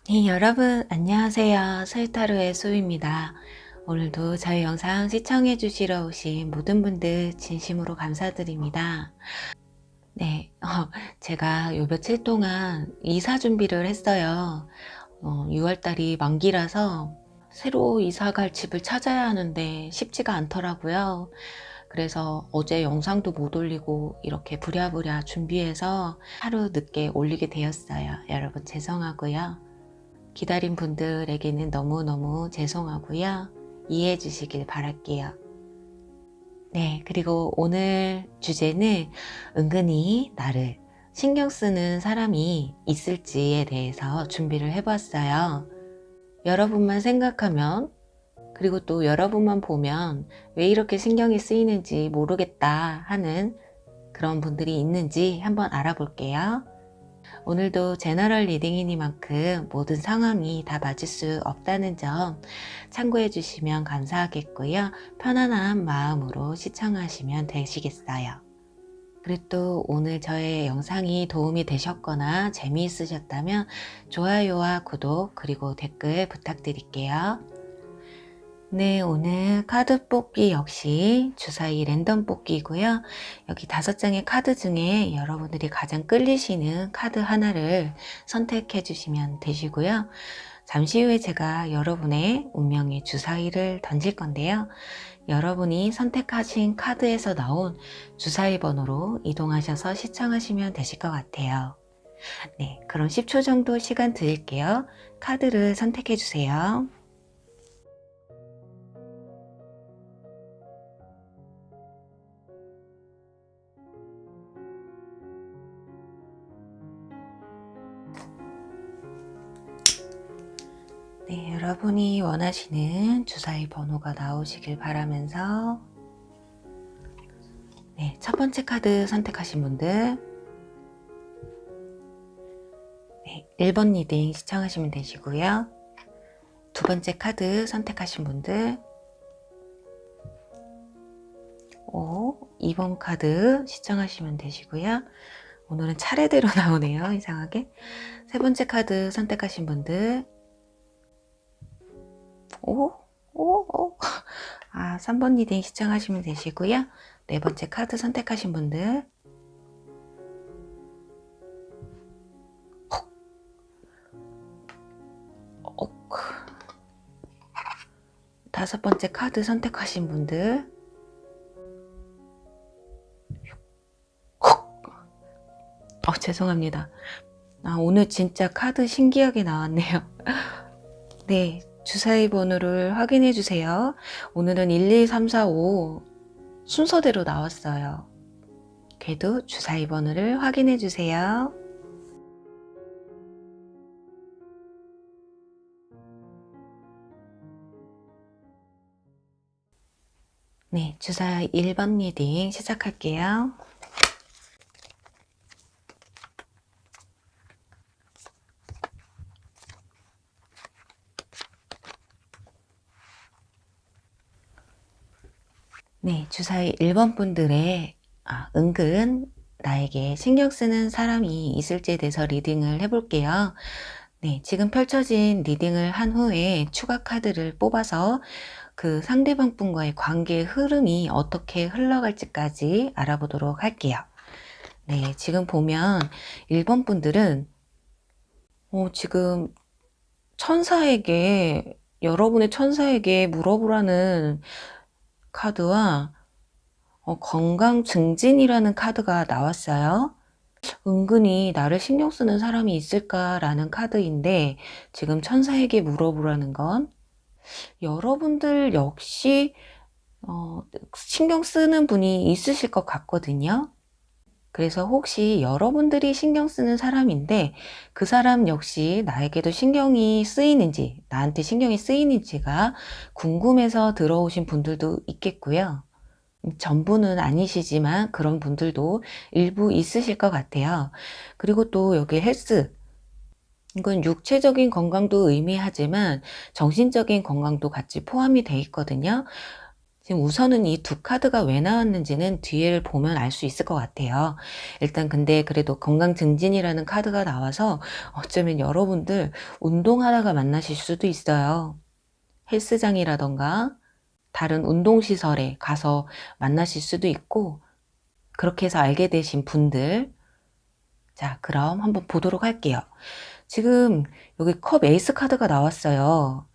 네, 여러분 안녕하세요. 서유타로의 소유입니다. 오늘도 저희 영상 시청해 주시러 오신 모든 분들 진심으로 감사드립니다. 네, 제가 요 며칠 동안 이사 준비를 했어요. 6월달이 만기라서 새로 이사 갈 집을 찾아야 하는데 쉽지가 않더라고요. 그래서 어제 영상도 못 올리고 이렇게 부랴부랴 준비해서 하루 늦게 올리게 되었어요. 여러분 죄송하고요. 기다린 분들에게는 너무너무 죄송하고요. 이해해 주시길 바랄게요. 네, 그리고 오늘 주제는 은근히 나를 신경 쓰는 사람이 있을지에 대해서 준비를 해봤어요. 여러분만 생각하면, 그리고 또 여러분만 보면 왜 이렇게 신경이 쓰이는지 모르겠다 하는 그런 분들이 있는지 한번 알아볼게요. 오늘도 제너럴 리딩이니만큼 모든 상황이 다 맞을 수 없다는 점 참고해 주시면 감사하겠고요. 편안한 마음으로 시청하시면 되시겠어요. 그리고 또 오늘 저의 영상이 도움이 되셨거나 재미있으셨다면 좋아요와 구독 그리고 댓글 부탁드릴게요. 네, 오늘 카드 뽑기 역시 주사위 랜덤 뽑기고요. 여기 5장의 카드 중에 여러분들이 가장 끌리시는 카드 하나를 선택해 주시면 되시고요. 잠시 후에 제가 여러분의 운명의 주사위를 던질 건데요. 여러분이 선택하신 카드에서 나온 주사위 번호로 이동하셔서 시청하시면 되실 것 같아요. 네, 그럼 10초 정도 시간 드릴게요. 카드를 선택해 주세요. 네, 여러분이 원하시는 주사위 번호가 나오시길 바라면서 네, 첫 번째 카드 선택하신 분들 네, 1번 리딩 시청하시면 되시고요. 두 번째 카드 선택하신 분들 2번 카드 시청하시면 되시고요. 오늘은 차례대로 나오네요. 이상하게. 세 번째 카드 선택하신 분들 3번 리딩 시청하시면 되시고요. 네 번째 카드 선택하신 분들 다섯 번째 카드 선택하신 분들 죄송합니다. 오늘 진짜 카드 신기하게 나왔네요. 네, 주사위 번호를 확인해 주세요. 오늘은 1, 2, 3, 4, 5 순서대로 나왔어요. 그래도 주사위 번호를 확인해 주세요. 네, 주사위 1번 리딩 시작할게요. 네, 주사위 1번 분들의 은근 나에게 신경 쓰는 사람이 있을지에 대해서 리딩을 해볼게요. 네, 지금 펼쳐진 리딩을 한 후에 추가 카드를 뽑아서 그 상대방 분과의 관계의 흐름이 어떻게 흘러갈지까지 알아보도록 할게요. 네, 지금 보면 1번 분들은 지금 천사에게, 여러분의 천사에게 물어보라는 카드와 건강 증진이라는 카드가 나왔어요. 은근히 나를 신경 쓰는 사람이 있을까라는 카드인데 지금 천사에게 물어보라는 건 여러분들 역시 신경 쓰는 분이 있으실 것 같거든요. 그래서 혹시 여러분들이 신경 쓰는 사람인데 그 사람 역시 나에게도 신경이 쓰이는지, 나한테 신경이 쓰이는지가 궁금해서 들어오신 분들도 있겠고요. 전부는 아니시지만 그런 분들도 일부 있으실 것 같아요. 그리고 또 여기 헬스, 이건 육체적인 건강도 의미하지만 정신적인 건강도 같이 포함이 돼 있거든요. 지금 우선은 이 두 카드가 왜 나왔는지는 뒤를 보면 알 수 있을 것 같아요. 일단 근데 그래도 건강 증진이라는 카드가 나와서 어쩌면 여러분들 운동하다가 만나실 수도 있어요. 헬스장이라던가 다른 운동시설에 가서 만나실 수도 있고, 그렇게 해서 알게 되신 분들, 자 그럼 한번 보도록 할게요. 지금 여기 컵 에이스 카드가 나왔어요.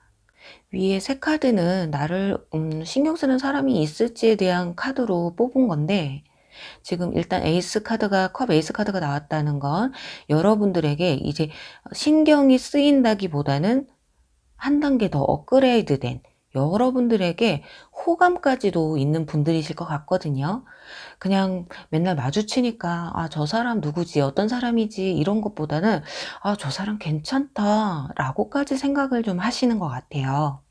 위에 세 카드는 나를 신경 쓰는 사람이 있을지에 대한 카드로 뽑은 건데, 지금 일단 에이스 카드가 컵 에이스 카드가 나왔다는 건 여러분들에게 이제 신경이 쓰인다기보다는 한 단계 더 업그레이드된, 여러분들에게 호감까지도 있는 분들이실 것 같거든요. 그냥 맨날 마주치니까 저 사람 누구지, 어떤 사람이지, 이런 것보다는 저 사람 괜찮다 라고까지 생각을 좀 하시는 것 같아요.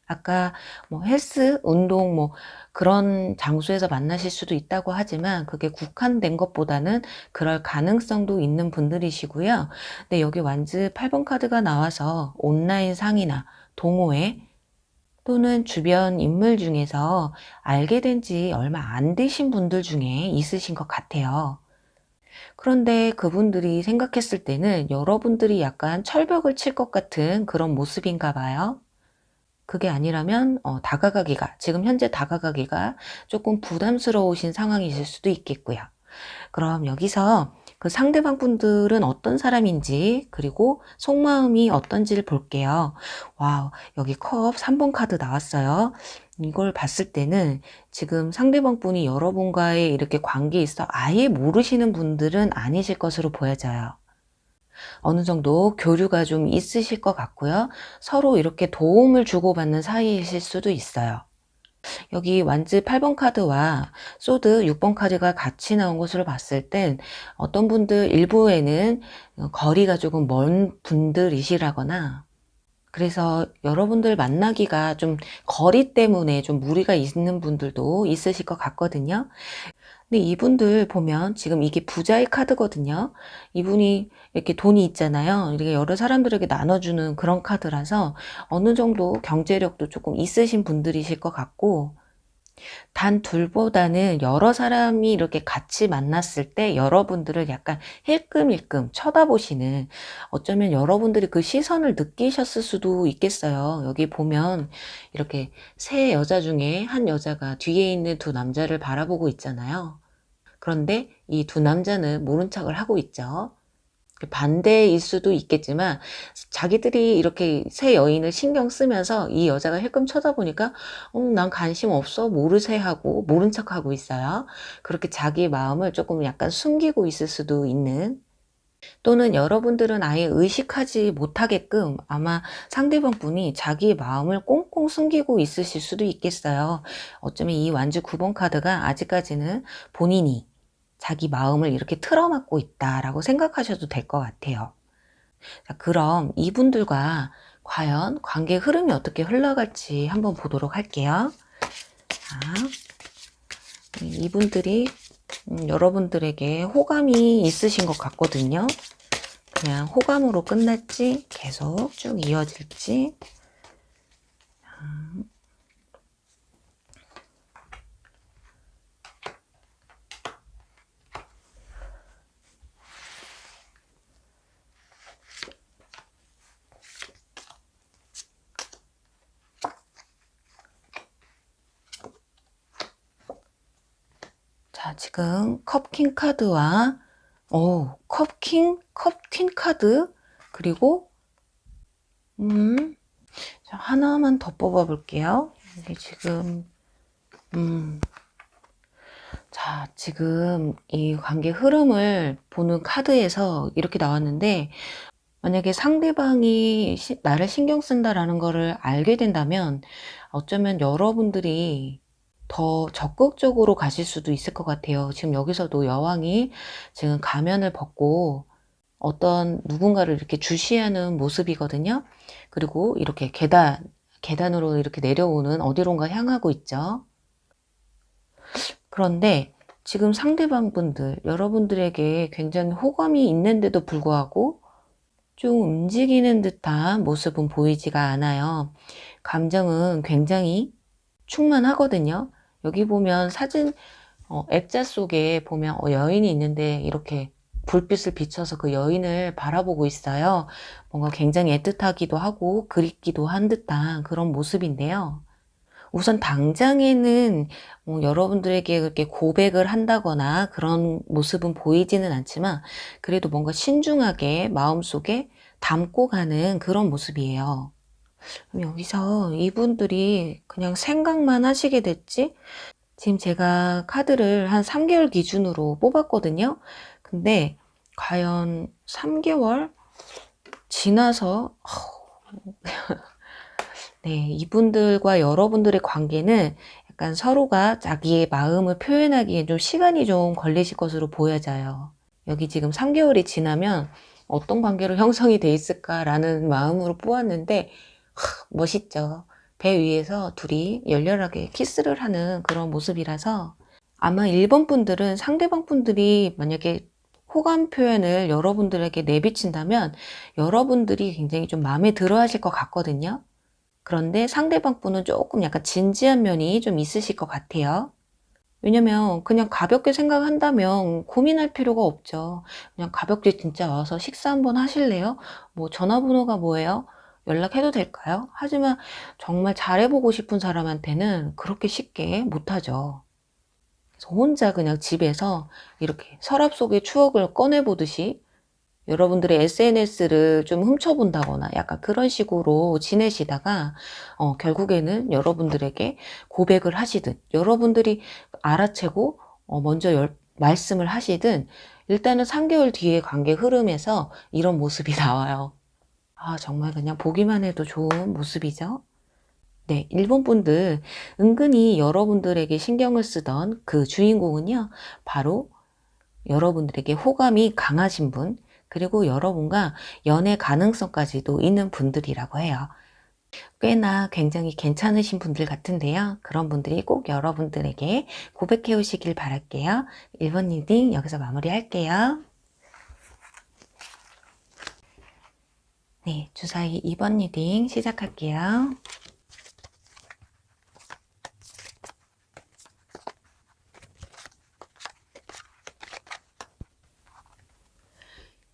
아까 뭐 헬스, 운동 뭐 그런 장소에서 만나실 수도 있다고 하지만 그게 국한된 것보다는 그럴 가능성도 있는 분들이시고요. 근데 여기 완즈 8번 카드가 나와서 온라인 상이나 동호회 또는 주변 인물 중에서 알게 된 지 얼마 안 되신 분들 중에 있으신 것 같아요. 그런데 그분들이 생각했을 때는 여러분들이 약간 철벽을 칠 것 같은 그런 모습인가 봐요. 그게 아니라면 다가가기가, 지금 현재 다가가기가 조금 부담스러우신 상황이실 수도 있겠고요. 그럼 여기서 그 상대방 분들은 어떤 사람인지, 그리고 속마음이 어떤지를 볼게요. 와우, 여기 컵 3번 카드 나왔어요. 이걸 봤을 때는 지금 상대방 분이 여러분과의 이렇게 관계에 있어 아예 모르시는 분들은 아니실 것으로 보여져요. 어느 정도 교류가 좀 있으실 것 같고요. 서로 이렇게 도움을 주고받는 사이이실 수도 있어요. 여기 완즈 8번 카드와 소드 6번 카드가 같이 나온 것으로 봤을 땐 어떤 분들 일부에는 거리가 조금 먼 분들이시라거나, 그래서 여러분들 만나기가 좀 거리 때문에 좀 무리가 있는 분들도 있으실 것 같거든요. 근데 이분들 보면 지금 이게 부자의 카드거든요. 이분이 이렇게 돈이 있잖아요. 이렇게 여러 사람들에게 나눠주는 그런 카드라서 어느 정도 경제력도 조금 있으신 분들이실 것 같고, 단 둘보다는 여러 사람이 이렇게 같이 만났을 때 여러분들을 약간 힐끔힐끔 쳐다보시는, 어쩌면 여러분들이 그 시선을 느끼셨을 수도 있겠어요. 여기 보면 이렇게 세 여자 중에 한 여자가 뒤에 있는 두 남자를 바라보고 있잖아요. 그런데 이 두 남자는 모른 척을 하고 있죠. 반대일 수도 있겠지만 자기들이 이렇게 새 여인을 신경 쓰면서 이 여자가 힐끔 쳐다보니까 난 관심 없어, 모르세 하고 모른 척하고 있어요. 그렇게 자기 마음을 조금 약간 숨기고 있을 수도 있는, 또는 여러분들은 아예 의식하지 못하게끔 아마 상대방 분이 자기 마음을 꽁꽁 숨기고 있으실 수도 있겠어요. 어쩌면 이 완주 9번 카드가 아직까지는 본인이 자기 마음을 이렇게 틀어막고 있다라고 생각하셔도 될 것 같아요. 자, 그럼 이분들과 과연 관계 흐름이 어떻게 흘러갈지 한번 보도록 할게요. 자, 이분들이 여러분들에게 호감이 있으신 것 같거든요. 그냥 호감으로 끝날지 계속 쭉 이어질지. 자, 지금 컵킹 카드와 컵퀸 카드, 그리고 자, 하나만 더 뽑아 볼게요. 이게 지금 자, 지금 이 관계 흐름을 보는 카드에서 이렇게 나왔는데, 만약에 상대방이 나를 신경 쓴다라는 거를 알게 된다면 어쩌면 여러분들이 더 적극적으로 가실 수도 있을 것 같아요. 지금 여기서도 여왕이 지금 가면을 벗고 어떤 누군가를 이렇게 주시하는 모습이거든요. 그리고 이렇게 계단으로 이렇게 내려오는 어디론가 향하고 있죠. 그런데 지금 상대방 분들, 여러분들에게 굉장히 호감이 있는데도 불구하고 좀 움직이는 듯한 모습은 보이지가 않아요. 감정은 굉장히 충만하거든요. 여기 보면 사진 액자 속에 보면 여인이 있는데 이렇게 불빛을 비춰서 그 여인을 바라보고 있어요. 뭔가 굉장히 애틋하기도 하고 그립기도 한 듯한 그런 모습인데요. 우선 당장에는 여러분들에게 그렇게 고백을 한다거나 그런 모습은 보이지는 않지만 그래도 뭔가 신중하게 마음속에 담고 가는 그런 모습이에요. 그럼 여기서 이분들이 그냥 생각만 하시게 됐지? 지금 제가 카드를 한 3개월 기준으로 뽑았거든요. 근데 과연 3개월 지나서 네, 이분들과 여러분들의 관계는 약간 서로가 자기의 마음을 표현하기에 좀 시간이 좀 걸리실 것으로 보여져요. 여기 지금 3개월이 지나면 어떤 관계로 형성이 돼 있을까라는 마음으로 뽑았는데 멋있죠. 배 위에서 둘이 열렬하게 키스를 하는 그런 모습이라서 아마 1번 분들은 상대방 분들이 만약에 호감 표현을 여러분들에게 내비친다면 여러분들이 굉장히 좀 마음에 들어 하실 것 같거든요. 그런데 상대방 분은 조금 약간 진지한 면이 좀 있으실 것 같아요. 왜냐면 그냥 가볍게 생각한다면 고민할 필요가 없죠. 그냥 가볍게 진짜 와서 식사 한번 하실래요? 뭐 전화번호가 뭐예요? 연락해도 될까요? 하지만 정말 잘해보고 싶은 사람한테는 그렇게 쉽게 못하죠. 그래서 혼자 그냥 집에서 이렇게 서랍 속의 추억을 꺼내보듯이 여러분들의 SNS를 좀 훔쳐본다거나 약간 그런 식으로 지내시다가 결국에는 여러분들에게 고백을 하시든 여러분들이 알아채고 먼저 말씀을 하시든 일단은 3개월 뒤의 관계 흐름에서 이런 모습이 나와요. 아, 정말 그냥 보기만 해도 좋은 모습이죠. 네, 일본 분들 은근히 여러분들에게 신경을 쓰던 그 주인공은요, 바로 여러분들에게 호감이 강하신 분, 그리고 여러분과 연애 가능성까지도 있는 분들이라고 해요. 꽤나 굉장히 괜찮으신 분들 같은데요. 그런 분들이 꼭 여러분들에게 고백해 오시길 바랄게요. 1번 리딩 여기서 마무리할게요. 네, 주사위 2번 리딩 시작할게요.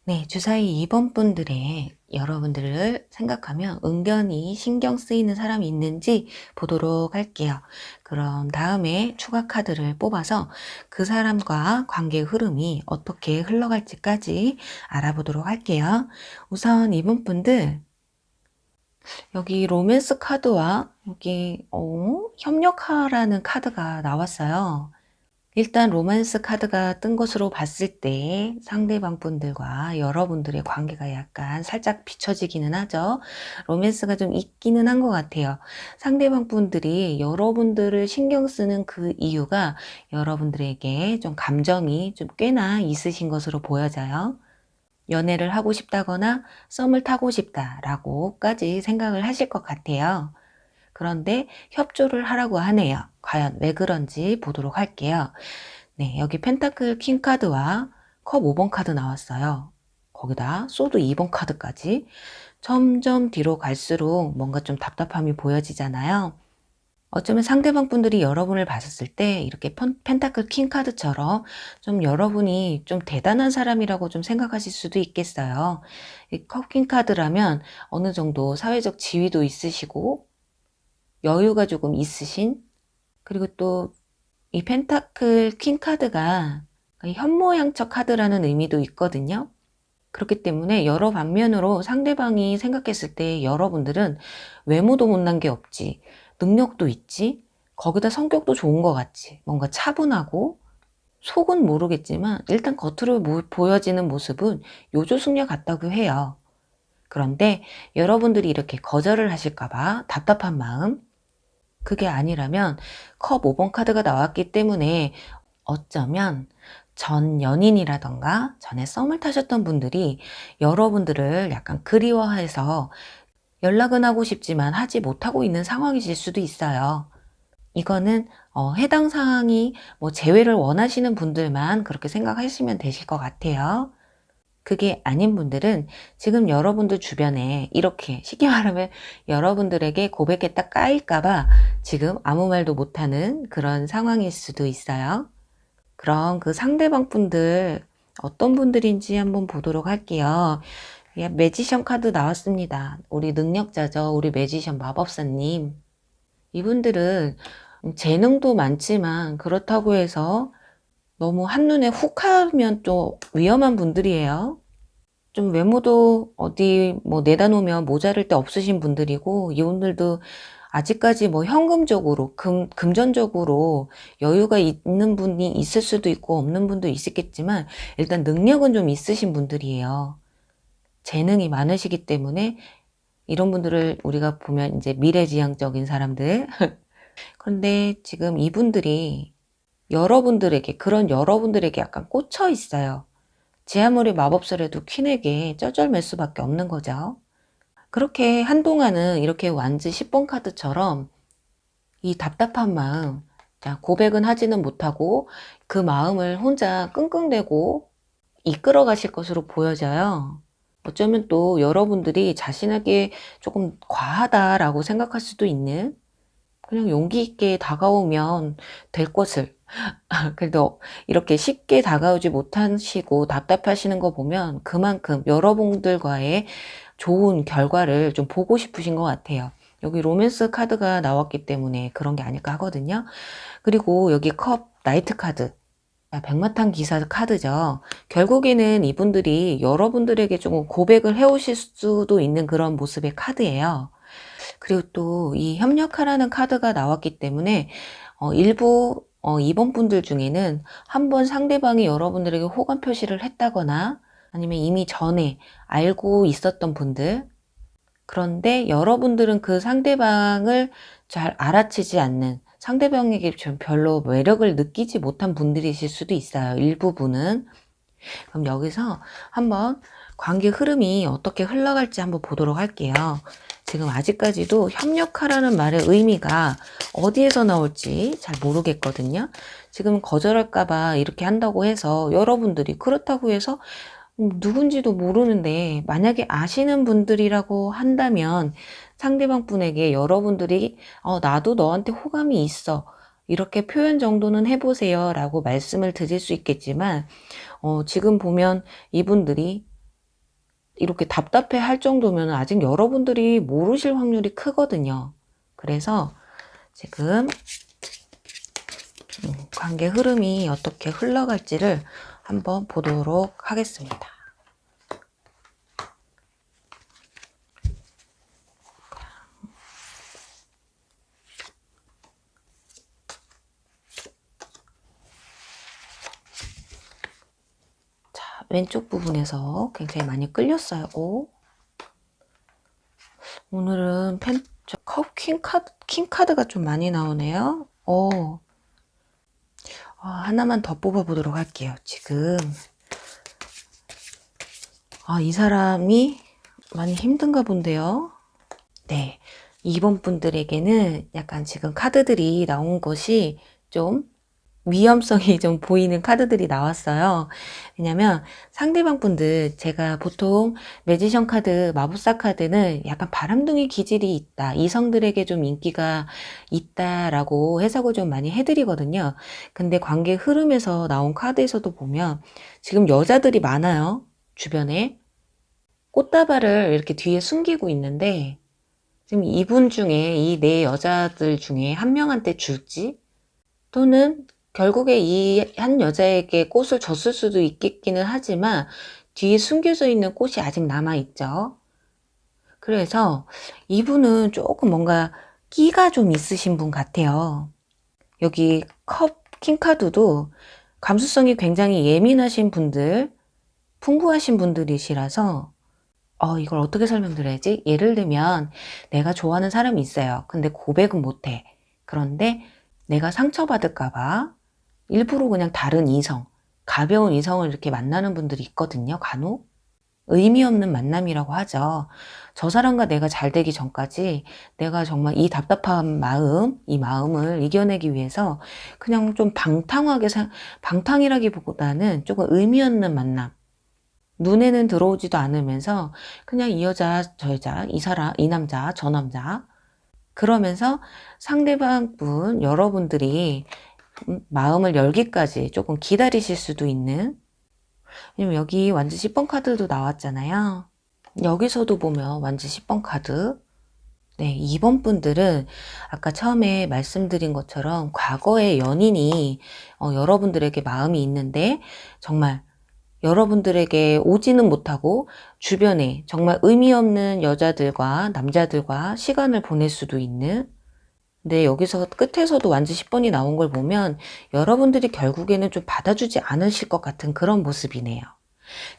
네, 주사위 2번 분들의 여러분들을 생각하면 은근히 신경 쓰이는 사람이 있는지 보도록 할게요. 그럼 다음에 추가 카드를 뽑아서 그 사람과 관계의 흐름이 어떻게 흘러갈지까지 알아보도록 할게요. 우선 이번 분들 여기 로맨스 카드와 여기 협력하라는 카드가 나왔어요. 일단 로맨스 카드가 뜬 것으로 봤을 때 상대방 분들과 여러분들의 관계가 약간 살짝 비춰지기는 하죠. 로맨스가 좀 있기는 한 것 같아요. 상대방 분들이 여러분들을 신경 쓰는 그 이유가 여러분들에게 좀 감정이 좀 꽤나 있으신 것으로 보여져요. 연애를 하고 싶다거나 썸을 타고 싶다라고까지 생각을 하실 것 같아요. 그런데 협조를 하라고 하네요. 과연 왜 그런지 보도록 할게요. 네, 여기 펜타클 킹 카드와 컵 5번 카드 나왔어요. 거기다 소드 2번 카드까지. 점점 뒤로 갈수록 뭔가 좀 답답함이 보여지잖아요. 어쩌면 상대방 분들이 여러분을 봤을 때 이렇게 펜타클 킹 카드처럼 좀 여러분이 좀 대단한 사람이라고 좀 생각하실 수도 있겠어요. 이 컵 킹 카드라면 어느 정도 사회적 지위도 있으시고 여유가 조금 있으신, 그리고 또 이 펜타클 퀸 카드가 현모양처 카드라는 의미도 있거든요. 그렇기 때문에 여러 방면으로 상대방이 생각했을 때 여러분들은 외모도 못난 게 없지, 능력도 있지, 거기다 성격도 좋은 것 같지, 뭔가 차분하고 속은 모르겠지만 일단 겉으로 보여지는 모습은 요조숙녀 같다고 해요. 그런데 여러분들이 이렇게 거절을 하실까봐 답답한 마음, 그게 아니라면 컵 5번 카드가 나왔기 때문에 어쩌면 전 연인이라던가 전에 썸을 타셨던 분들이 여러분들을 약간 그리워해서 연락은 하고 싶지만 하지 못하고 있는 상황이실 수도 있어요. 이거는 해당 사항이 뭐 재회를 원하시는 분들만 그렇게 생각하시면 되실 것 같아요. 그게 아닌 분들은 지금 여러분들 주변에 이렇게 쉽게 말하면 여러분들에게 고백에 딱 까일까봐 지금 아무 말도 못하는 그런 상황일 수도 있어요. 그럼 그 상대방 분들 어떤 분들인지 한번 보도록 할게요. 예, 매지션 카드 나왔습니다. 우리 능력자죠. 우리 매지션 마법사님. 이분들은 재능도 많지만 그렇다고 해서 너무 한눈에 훅 하면 또 위험한 분들이에요. 좀 외모도 어디 뭐 내다 놓으면 모자랄 데 없으신 분들이고, 이분들도 아직까지 뭐 현금적으로, 금전적으로 여유가 있는 분이 있을 수도 있고 없는 분도 있겠지만 일단 능력은 좀 있으신 분들이에요. 재능이 많으시기 때문에 이런 분들을 우리가 보면 이제 미래지향적인 사람들. 그런데 지금 이분들이 그런 여러분들에게 약간 꽂혀 있어요. 제 아무리 마법사라도 퀸에게 쩔쩔맬 수밖에 없는 거죠. 그렇게 한동안은 이렇게 완즈 10번 카드처럼 이 답답한 마음, 고백은 하지는 못하고 그 마음을 혼자 끙끙대고 이끌어 가실 것으로 보여져요. 어쩌면 또 여러분들이 자신에게 조금 과하다라고 생각할 수도 있는, 그냥 용기 있게 다가오면 될 것을 그래도 이렇게 쉽게 다가오지 못하시고 답답하시는 거 보면 그만큼 여러분들과의 좋은 결과를 좀 보고 싶으신 것 같아요. 여기 로맨스 카드가 나왔기 때문에 그런 게 아닐까 하거든요. 그리고 여기 나이트 카드, 백마탄 기사 카드죠. 결국에는 이분들이 여러분들에게 조금 고백을 해오실 수도 있는 그런 모습의 카드예요. 그리고 또 이 협력하라는 카드가 나왔기 때문에 일부 2번 분들 중에는 한번 상대방이 여러분들에게 호감 표시를 했다거나 아니면 이미 전에 알고 있었던 분들, 그런데 여러분들은 그 상대방을 잘 알아채지 않는, 상대방에게 좀 별로 매력을 느끼지 못한 분들이실 수도 있어요. 일부분은. 그럼 여기서 한번 관계 흐름이 어떻게 흘러갈지 한번 보도록 할게요. 지금 아직까지도 협력하라는 말의 의미가 어디에서 나올지 잘 모르겠거든요. 지금 거절할까봐 이렇게 한다고 해서 여러분들이 그렇다고 해서 누군지도 모르는데 만약에 아시는 분들이라고 한다면 상대방 분에게 여러분들이 나도 너한테 호감이 있어, 이렇게 표현 정도는 해보세요 라고 말씀을 드릴 수 있겠지만 지금 보면 이분들이 이렇게 답답해 할 정도면 아직 여러분들이 모르실 확률이 크거든요. 그래서 지금 관계 흐름이 어떻게 흘러갈지를 한번 보도록 하겠습니다. 자, 왼쪽 부분에서 굉장히 많이 끌렸어요. 오늘은 킹 카드가 좀 많이 나오네요. 하나만 더 뽑아보도록 할게요. 지금 이 사람이 많이 힘든가 본데요. 네, 2번 분들에게는 약간 지금 카드들이 나온 것이 좀 위험성이 좀 보이는 카드들이 나왔어요. 왜냐면 상대방 분들, 제가 보통 매지션 카드, 마법사 카드는 약간 바람둥이 기질이 있다, 이성들에게 좀 인기가 있다라고 해석을 좀 많이 해드리거든요. 근데 관계 흐름에서 나온 카드에서도 보면 지금 여자들이 많아요. 주변에 꽃다발을 이렇게 뒤에 숨기고 있는데, 지금 이분 중에 이 네 여자들 중에 한 명한테 줄지, 또는 결국에 이 한 여자에게 꽃을 줬을 수도 있겠기는 하지만 뒤에 숨겨져 있는 꽃이 아직 남아있죠. 그래서 이분은 조금 뭔가 끼가 좀 있으신 분 같아요. 여기 킹카드도 감수성이 굉장히 예민하신 분들, 풍부하신 분들이시라서 이걸 어떻게 설명드려야지? 예를 들면 내가 좋아하는 사람이 있어요. 근데 고백은 못해. 그런데 내가 상처받을까봐 일부러 그냥 다른 이성, 가벼운 이성을 이렇게 만나는 분들이 있거든요. 간혹. 의미 없는 만남이라고 하죠. 저 사람과 내가 잘 되기 전까지 내가 정말 이 답답한 마음, 이 마음을 이겨내기 위해서 그냥 좀 방탕이라기보다는 조금 의미 없는 만남. 눈에는 들어오지도 않으면서 그냥 이 여자, 저 여자, 이 사람, 이 남자, 저 남자 그러면서 상대방 분, 여러분들이 마음을 열기까지 조금 기다리실 수도 있는, 왜냐면 여기 완전 10번 카드도 나왔잖아요. 여기서도 보면 완전 10번 카드. 네, 2번 분들은 아까 처음에 말씀드린 것처럼 과거의 연인이 여러분들에게 마음이 있는데 정말 여러분들에게 오지는 못하고 주변에 정말 의미 없는 여자들과 남자들과 시간을 보낼 수도 있는, 근데 여기서 끝에서도 완전 10번이 나온 걸 보면 여러분들이 결국에는 좀 받아주지 않으실 것 같은 그런 모습이네요.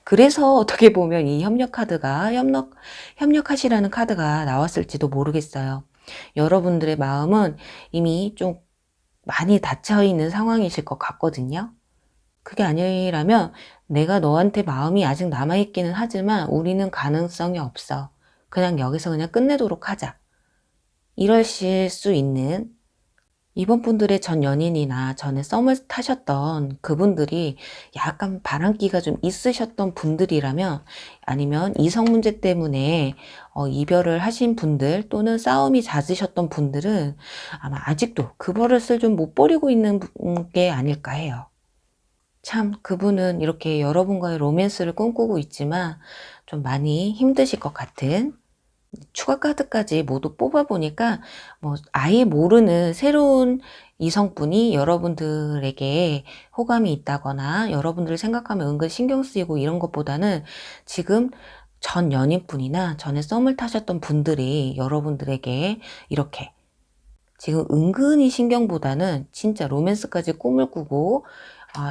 그래서 어떻게 보면 이 협력 카드가 협력하시라는 카드가 나왔을지도 모르겠어요. 여러분들의 마음은 이미 좀 많이 닫혀 있는 상황이실 것 같거든요. 그게 아니라면 내가 너한테 마음이 아직 남아있기는 하지만 우리는 가능성이 없어. 그냥 여기서 그냥 끝내도록 하자. 이러실 수 있는, 이번 분들의 전 연인이나 전에 썸을 타셨던 그분들이 약간 바람기가 좀 있으셨던 분들이라면, 아니면 이성 문제 때문에 이별을 하신 분들 또는 싸움이 잦으셨던 분들은 아마 아직도 그 버릇을 좀 못 버리고 있는 게 아닐까 해요. 참 그분은 이렇게 여러분과의 로맨스를 꿈꾸고 있지만 좀 많이 힘드실 것 같은, 추가 카드까지 모두 뽑아보니까 뭐 아예 모르는 새로운 이성분이 여러분들에게 호감이 있다거나 여러분들을 생각하면 은근 신경 쓰이고 이런 것보다는 지금 전 연인분이나 전에 썸을 타셨던 분들이 여러분들에게 이렇게 지금 은근히 신경보다는 진짜 로맨스까지 꿈을 꾸고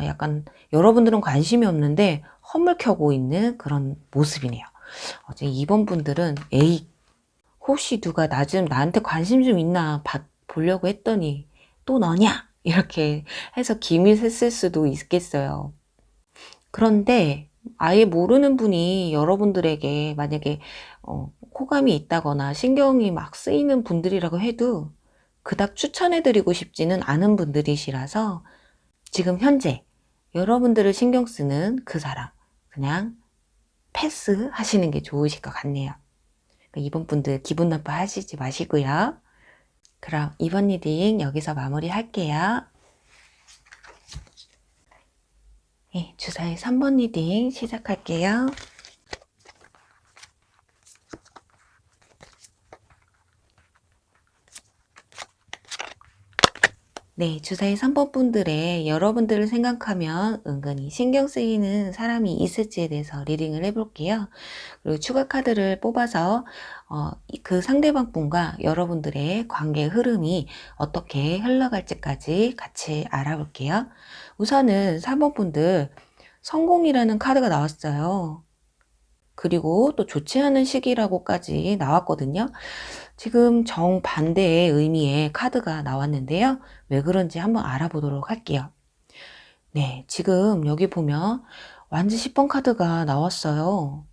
약간 여러분들은 관심이 없는데 허물 켜고 있는 그런 모습이네요. 어제 2번 분들은 에이, 혹시 누가 나 좀 나한테 관심 좀 있나 보려고 했더니 또 너냐? 이렇게 해서 기미 샜을 수도 있겠어요. 그런데 아예 모르는 분이 여러분들에게 만약에 호감이 있다거나 신경이 막 쓰이는 분들이라고 해도 그닥 추천해드리고 싶지는 않은 분들이시라서 지금 현재 여러분들을 신경 쓰는 그 사람 그냥 패스 하시는 게 좋으실 것 같네요. 이번 분들 기분 나빠 하시지 마시고요. 그럼 이번 리딩 여기서 마무리 할게요. 네, 주사위 3번 리딩 시작할게요. 네, 주사위 3번 분들의 여러분들을 생각하면 은근히 신경 쓰이는 사람이 있을지에 대해서 리딩을 해볼게요. 그리고 추가 카드를 뽑아서 그 상대방 분과 여러분들의 관계 흐름이 어떻게 흘러갈지까지 같이 알아볼게요. 우선은 3번 분들 성공이라는 카드가 나왔어요. 그리고 또 좋지 않은 시기라고까지 나왔거든요. 지금 정반대의 의미의 카드가 나왔는데요. 왜 그런지 한번 알아보도록 할게요. 네, 지금 여기 보면 완전 10번 카드가 나왔어요.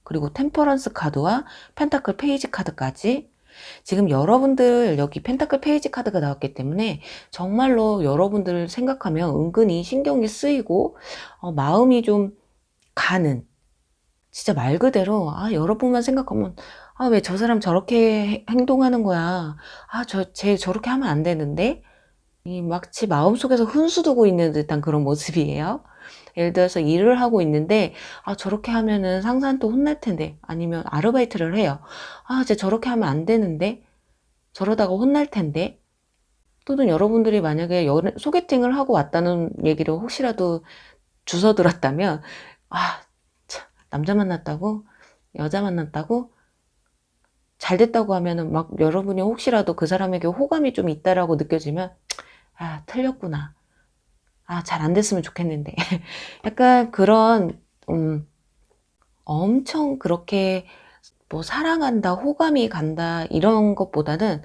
그리고 템퍼런스 카드와 펜타클 페이지 카드까지. 지금 여러분들 여기 펜타클 페이지 카드가 나왔기 때문에 정말로 여러분들을 생각하면 은근히 신경이 쓰이고 마음이 좀 가는, 진짜 말 그대로 여러분만 생각하면 왜 저 사람 저렇게 행동하는 거야, 쟤 저렇게 하면 안 되는데, 이 마치 마음속에서 훈수 두고 있는 듯한 그런 모습이에요. 예를 들어서 일을 하고 있는데 저렇게 하면은 상사한테 혼날 텐데, 아니면 아르바이트를 해요. 쟤 저렇게 하면 안 되는데, 저러다가 혼날 텐데. 또는 여러분들이 만약에 소개팅을 하고 왔다는 얘기를 혹시라도 주워 들었다면 참, 남자 만났다고? 여자 만났다고? 잘 됐다고 하면은 막 여러분이 혹시라도 그 사람에게 호감이 좀 있다라고 느껴지면 틀렸구나. 잘 안 됐으면 좋겠는데. 약간 그런 엄청 그렇게 뭐 사랑한다, 호감이 간다 이런 것보다는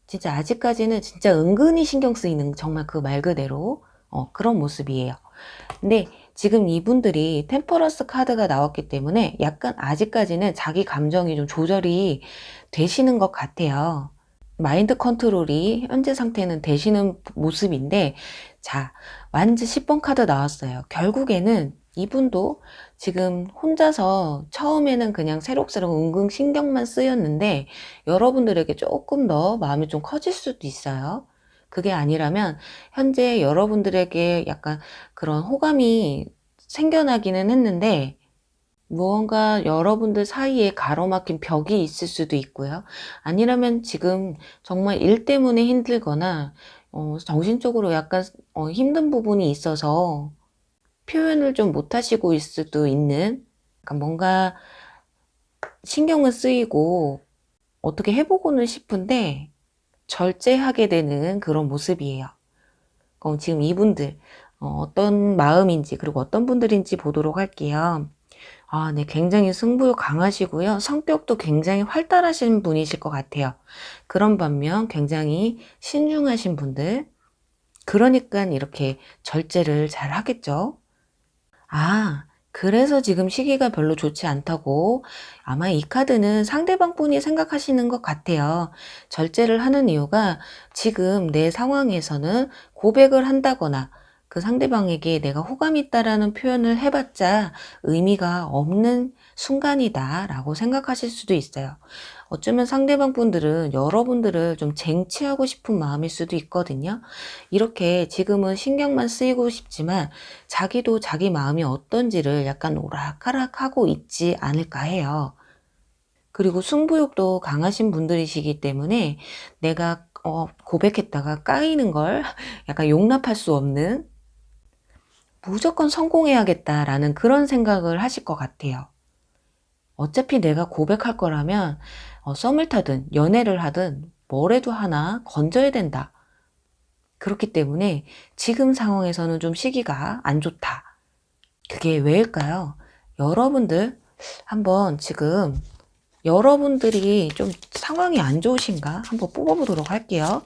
진짜 아직까지는 진짜 은근히 신경 쓰이는, 정말 그 말 그대로 그런 모습이에요. 근데 지금 이분들이 템퍼런스 카드가 나왔기 때문에 약간 아직까지는 자기 감정이 좀 조절이 되시는 것 같아요. 마인드 컨트롤이 현재 상태는 되시는 모습인데, 자, 완전 10번 카드 나왔어요. 결국에는 이분도 지금 혼자서 처음에는 그냥 새록새록 은근 신경만 쓰였는데 여러분들에게 조금 더 마음이 좀 커질 수도 있어요. 그게 아니라면 현재 여러분들에게 약간 그런 호감이 생겨나기는 했는데 무언가 여러분들 사이에 가로막힌 벽이 있을 수도 있고요. 아니라면 지금 정말 일 때문에 힘들거나 정신적으로 약간 힘든 부분이 있어서 표현을 좀 못하시고 있을 수도 있는, 약간 뭔가 신경은 쓰이고 어떻게 해보고는 싶은데 절제하게 되는 그런 모습이에요. 지금 이분들 어떤 마음인지 그리고 어떤 분들인지 보도록 할게요. 네, 굉장히 승부욕 강하시고요. 성격도 굉장히 활달하신 분이실 것 같아요. 그런 반면 굉장히 신중하신 분들, 그러니까 이렇게 절제를 잘 하겠죠. 그래서 지금 시기가 별로 좋지 않다고. 아마 이 카드는 상대방 분이 생각하시는 것 같아요. 절제를 하는 이유가 지금 내 상황에서는 고백을 한다거나 그 상대방에게 내가 호감이 있다라는 표현을 해봤자 의미가 없는 순간이다 라고 생각하실 수도 있어요. 어쩌면 상대방 분들은 여러분들을 좀 쟁취하고 싶은 마음일 수도 있거든요. 이렇게 지금은 신경만 쓰이고 싶지만 자기도 자기 마음이 어떤지를 약간 오락가락하고 있지 않을까 해요. 그리고 승부욕도 강하신 분들이시기 때문에 내가 고백했다가 까이는 걸 약간 용납할 수 없는, 무조건 성공해야겠다라는 그런 생각을 하실 것 같아요. 어차피 내가 고백할 거라면 썸을 타든 연애를 하든 뭐래도 하나 건져야 된다. 그렇기 때문에 지금 상황에서는 좀 시기가 안 좋다. 그게 왜일까요? 여러분들 한번 지금 여러분들이 좀 상황이 안 좋으신가 한번 뽑아보도록 할게요.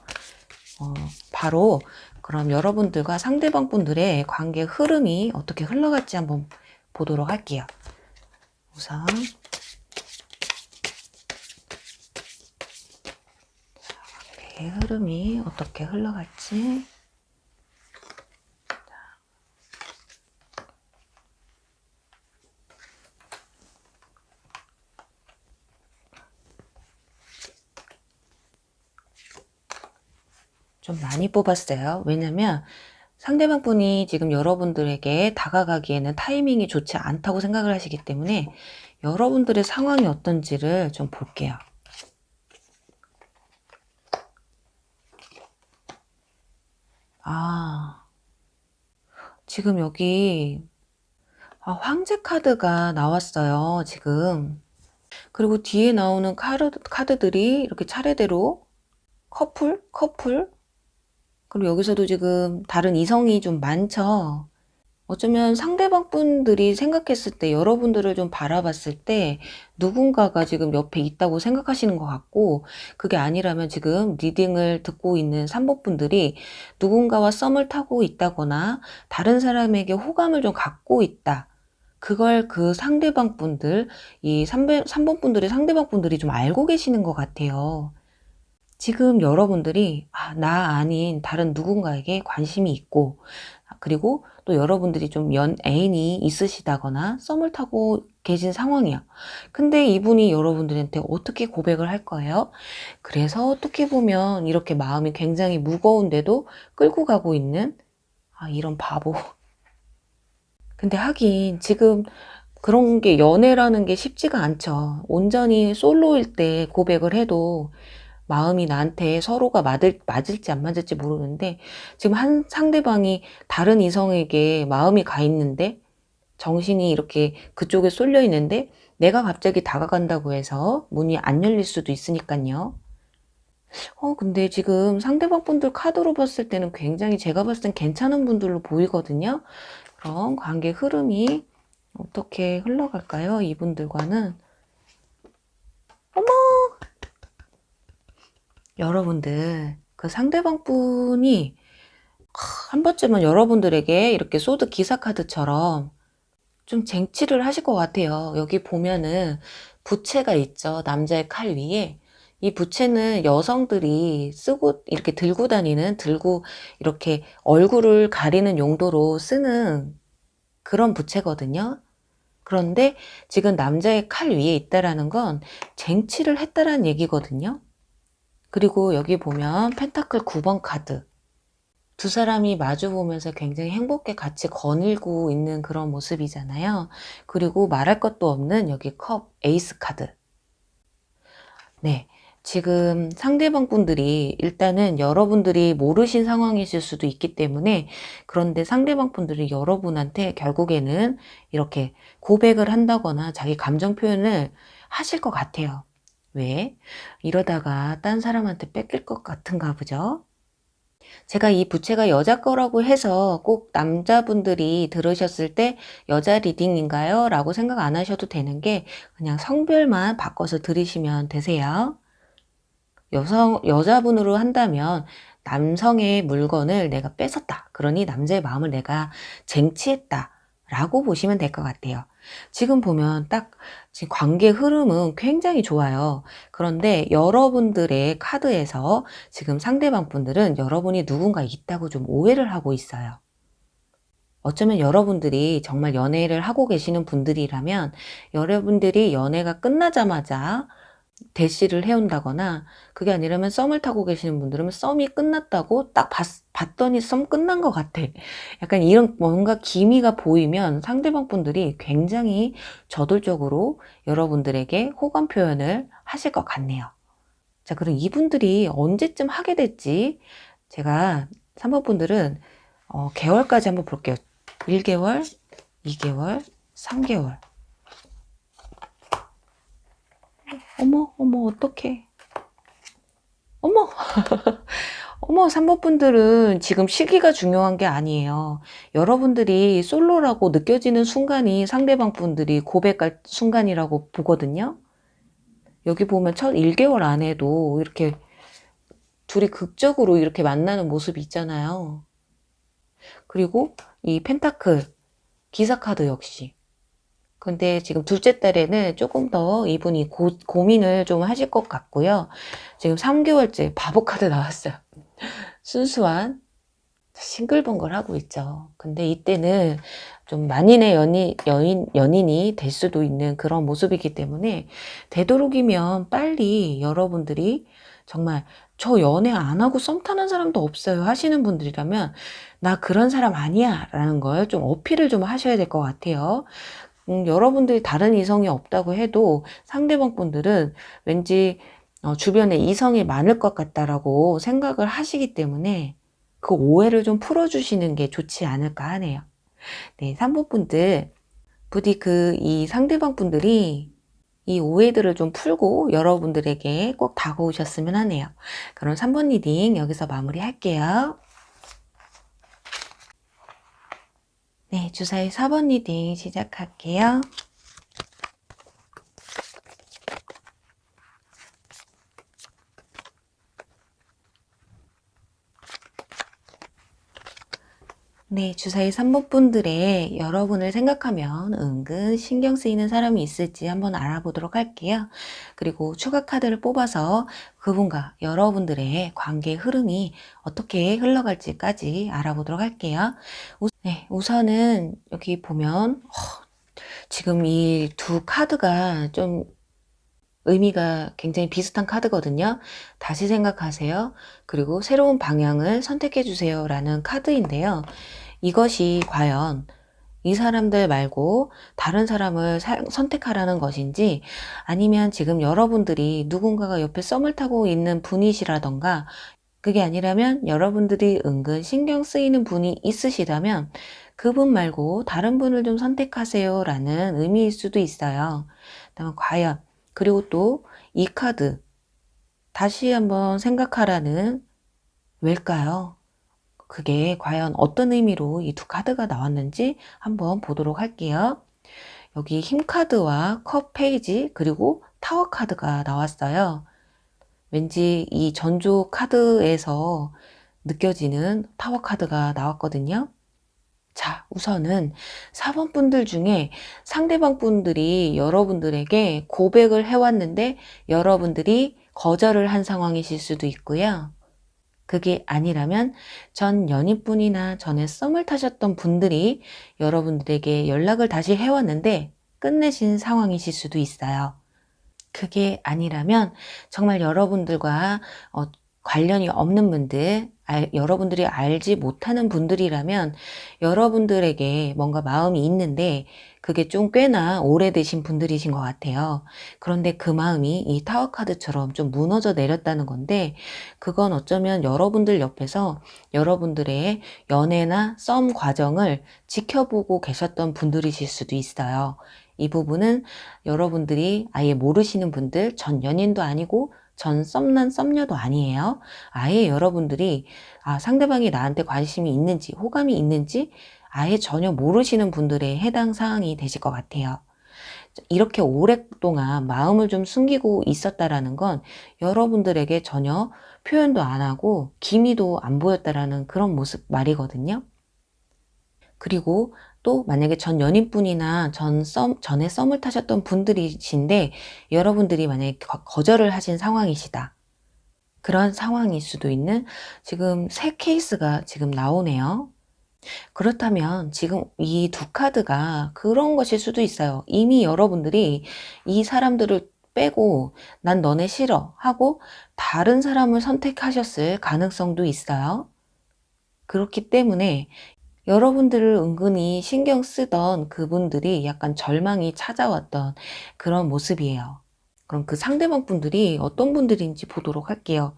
바로 그럼 여러분들과 상대방 분들의 관계 흐름이 어떻게 흘러갈지 한번 보도록 할게요. 우선 관계의 흐름이 어떻게 흘러갈지. 좀 많이 뽑았어요. 왜냐면 상대방 분이 지금 여러분들에게 다가가기에는 타이밍이 좋지 않다고 생각을 하시기 때문에 여러분들의 상황이 어떤지를 좀 볼게요. 지금 여기 황제 카드가 나왔어요. 지금. 그리고 뒤에 나오는 카드들이 이렇게 차례대로 커플, 그리고 여기서도 지금 다른 이성이 좀 많죠. 어쩌면 상대방 분들이 생각했을 때 여러분들을 좀 바라봤을 때 누군가가 지금 옆에 있다고 생각하시는 것 같고, 그게 아니라면 지금 리딩을 듣고 있는 3번 분들이 누군가와 썸을 타고 있다거나 다른 사람에게 호감을 좀 갖고 있다. 그걸 그 상대방 분들, 이 3번 분들의 상대방 분들이 좀 알고 계시는 것 같아요. 지금 여러분들이 나 아닌 다른 누군가에게 관심이 있고, 그리고 또 여러분들이 좀 애인이 있으시다거나 썸을 타고 계신 상황이야. 근데 이분이 여러분들한테 어떻게 고백을 할 거예요? 그래서 어떻게 보면 이렇게 마음이 굉장히 무거운데도 끌고 가고 있는 이런 바보. 근데 하긴 지금 그런 게, 연애라는 게 쉽지가 않죠. 온전히 솔로일 때 고백을 해도 마음이 나한테 서로가 맞을지 안 맞을지 모르는데 지금 한 상대방이 다른 이성에게 마음이 가 있는데 정신이 이렇게 그쪽에 쏠려 있는데 내가 갑자기 다가간다고 해서 문이 안 열릴 수도 있으니까요. 근데 지금 상대방 분들 카드로 봤을 때는 굉장히 제가 봤을 땐 괜찮은 분들로 보이거든요. 그럼 관계 흐름이 어떻게 흘러갈까요? 이분들과는. 어머! 여러분들, 그 상대방 분이 한 번쯤은 여러분들에게 이렇게 소드 기사카드처럼 좀 쟁취를 하실 것 같아요. 여기 보면은 부채가 있죠. 남자의 칼 위에. 이 부채는 여성들이 쓰고 이렇게 들고 이렇게 얼굴을 가리는 용도로 쓰는 그런 부채거든요. 그런데 지금 남자의 칼 위에 있다라는 건 쟁취를 했다라는 얘기거든요. 그리고 여기 보면 펜타클 9번 카드. 두 사람이 마주 보면서 굉장히 행복해 같이 거닐고 있는 그런 모습이잖아요. 그리고 말할 것도 없는 여기 컵 에이스 카드. 네. 지금 상대방 분들이 일단은 여러분들이 모르신 상황이실 수도 있기 때문에, 그런데 상대방 분들이 여러분한테 결국에는 이렇게 고백을 한다거나 자기 감정 표현을 하실 것 같아요. 왜? 이러다가 딴 사람한테 뺏길 것 같은가 보죠? 제가 이 부채가 여자 거라고 해서 꼭 남자분들이 들으셨을 때 여자 리딩인가요? 라고 생각 안 하셔도 되는 게, 그냥 성별만 바꿔서 들으시면 되세요. 여자분으로 한다면 남성의 물건을 내가 뺏었다. 그러니 남자의 마음을 내가 쟁취했다. 라고 보시면 될 것 같아요. 지금 보면 딱 지금 관계 흐름은 굉장히 좋아요. 그런데 여러분들의 카드에서 지금 상대방 분들은 여러분이 누군가 있다고 좀 오해를 하고 있어요. 어쩌면 여러분들이 정말 연애를 하고 계시는 분들이라면 여러분들이 연애가 끝나자마자 대시를 해온다거나, 그게 아니라면 썸을 타고 계시는 분들은 썸이 끝났다고 딱 봤더니 썸 끝난 것 같아. 약간 이런 뭔가 기미가 보이면 상대방 분들이 굉장히 저돌적으로 여러분들에게 호감 표현을 하실 것 같네요. 자, 그럼 이분들이 언제쯤 하게 될지 제가 3번 분들은 개월까지 한번 볼게요. 1개월, 2개월, 3개월. 어머, 어떡해. 어머, 어머, 3번 분들은 지금 시기가 중요한 게 아니에요. 여러분들이 솔로라고 느껴지는 순간이 상대방 분들이 고백할 순간이라고 보거든요. 여기 보면 첫 1개월 안에도 이렇게 둘이 극적으로 이렇게 만나는 모습이 있잖아요. 그리고 이 펜타클, 기사카드 역시. 근데 지금 둘째 달에는 조금 더 이분이 고민을 좀 하실 것 같고요. 지금 3개월째 바보 카드 나왔어요. 순수한 싱글벙글 하고 있죠. 근데 이때는 좀 만인의 연인이 될 수도 있는 그런 모습이기 때문에, 되도록이면 빨리 여러분들이 정말 저 연애 안 하고 썸 타는 사람도 없어요 하시는 분들이라면 나 그런 사람 아니야 라는 걸 좀 어필을 좀 하셔야 될 것 같아요. 여러분들이 다른 이성이 없다고 해도 상대방 분들은 왠지 주변에 이성이 많을 것 같다라고 생각을 하시기 때문에 그 오해를 좀 풀어주시는 게 좋지 않을까 하네요. 네, 3번 분들, 부디 이 상대방 분들이 이 오해들을 좀 풀고 여러분들에게 꼭 다가오셨으면 하네요. 그럼 3번 리딩 여기서 마무리 할게요. 네, 주사위 4번 리딩 시작할게요. 네, 주사위 3번 분들의 여러분을 생각하면 은근 신경 쓰이는 사람이 있을지 한번 알아보도록 할게요. 그리고 추가 카드를 뽑아서 그분과 여러분들의 관계 흐름이 어떻게 흘러갈지까지 알아보도록 할게요. 네, 우선은 여기 보면 지금 이 두 카드가 좀 의미가 굉장히 비슷한 카드거든요. 다시 생각하세요. 그리고 새로운 방향을 선택해 주세요 라는 카드인데요. 이것이 과연 이 사람들 말고 다른 사람을 선택하라는 것인지, 아니면 지금 여러분들이 누군가가 옆에 썸을 타고 있는 분이시라던가, 그게 아니라면 여러분들이 은근 신경 쓰이는 분이 있으시다면 그분 말고 다른 분을 좀 선택하세요 라는 의미일 수도 있어요. 그다음에 과연, 그리고 또 이 카드 다시 한번 생각하라는, 왜일까요? 그게 과연 어떤 의미로 이 두 카드가 나왔는지 한번 보도록 할게요. 여기 힘 카드와 컵 페이지 그리고 타워 카드가 나왔어요. 왠지 이 전조 카드에서 느껴지는 타워 카드가 나왔거든요. 자, 우선은 4번 분들 중에 상대방 분들이 여러분들에게 고백을 해왔는데 여러분들이 거절을 한 상황이실 수도 있고요. 그게 아니라면 전 연인분이나 전에 썸을 타셨던 분들이 여러분들에게 연락을 다시 해왔는데 끝내신 상황이실 수도 있어요. 그게 아니라면 정말 여러분들과 관련이 없는 분들, 여러분들이 알지 못하는 분들이라면 여러분들에게 뭔가 마음이 있는데 그게 좀 꽤나 오래되신 분들이신 것 같아요. 그런데 그 마음이 이 타워 카드처럼 좀 무너져 내렸다는 건데, 그건 어쩌면 여러분들 옆에서 여러분들의 연애나 썸 과정을 지켜보고 계셨던 분들이실 수도 있어요. 이 부분은 여러분들이 아예 모르시는 분들, 전 연인도 아니고 전 썸남 썸녀도 아니에요. 아예 여러분들이 상대방이 나한테 관심이 있는지 호감이 있는지 아예 전혀 모르시는 분들의 해당 사항이 되실 것 같아요. 이렇게 오랫동안 마음을 좀 숨기고 있었다라는 건 여러분들에게 전혀 표현도 안 하고 기미도 안 보였다라는 그런 모습 말이거든요. 그리고 또 만약에 전 연인분이나 전에 썸을 타셨던 분들이신데 여러분들이 만약에 거절을 하신 상황이시다. 그런 상황일 수도 있는 지금 세 케이스가 지금 나오네요. 그렇다면 지금 이 두 카드가 그런 것일 수도 있어요. 이미 여러분들이 이 사람들을 빼고 난 너네 싫어 하고 다른 사람을 선택하셨을 가능성도 있어요. 그렇기 때문에 여러분들을 은근히 신경 쓰던 그분들이 약간 절망이 찾아왔던 그런 모습이에요. 그럼 그 상대방 분들이 어떤 분들인지 보도록 할게요.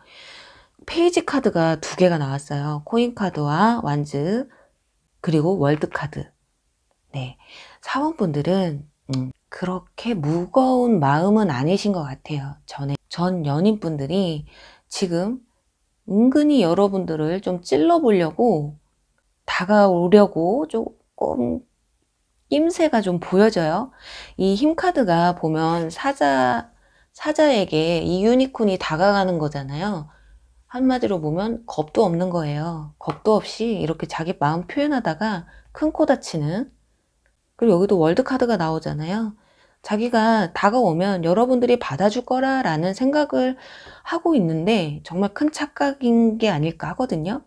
페이지 카드가 두 개가 나왔어요. 코인 카드와 완즈, 그리고 월드 카드. 네, 사원분들은 그렇게 무거운 마음은 아니신 것 같아요. 전 연인분들이 지금 은근히 여러분들을 좀 찔러보려고 다가오려고 조금 낌새가 좀 보여져요. 이 힘 카드가 보면 사자에게 이 유니콘이 다가가는 거잖아요. 한마디로 보면 겁도 없는 거예요. 겁도 없이 이렇게 자기 마음 표현하다가 큰 코 다치는. 그리고 여기도 월드 카드가 나오잖아요. 자기가 다가오면 여러분들이 받아줄 거라라는 생각을 하고 있는데 정말 큰 착각인 게 아닐까 하거든요.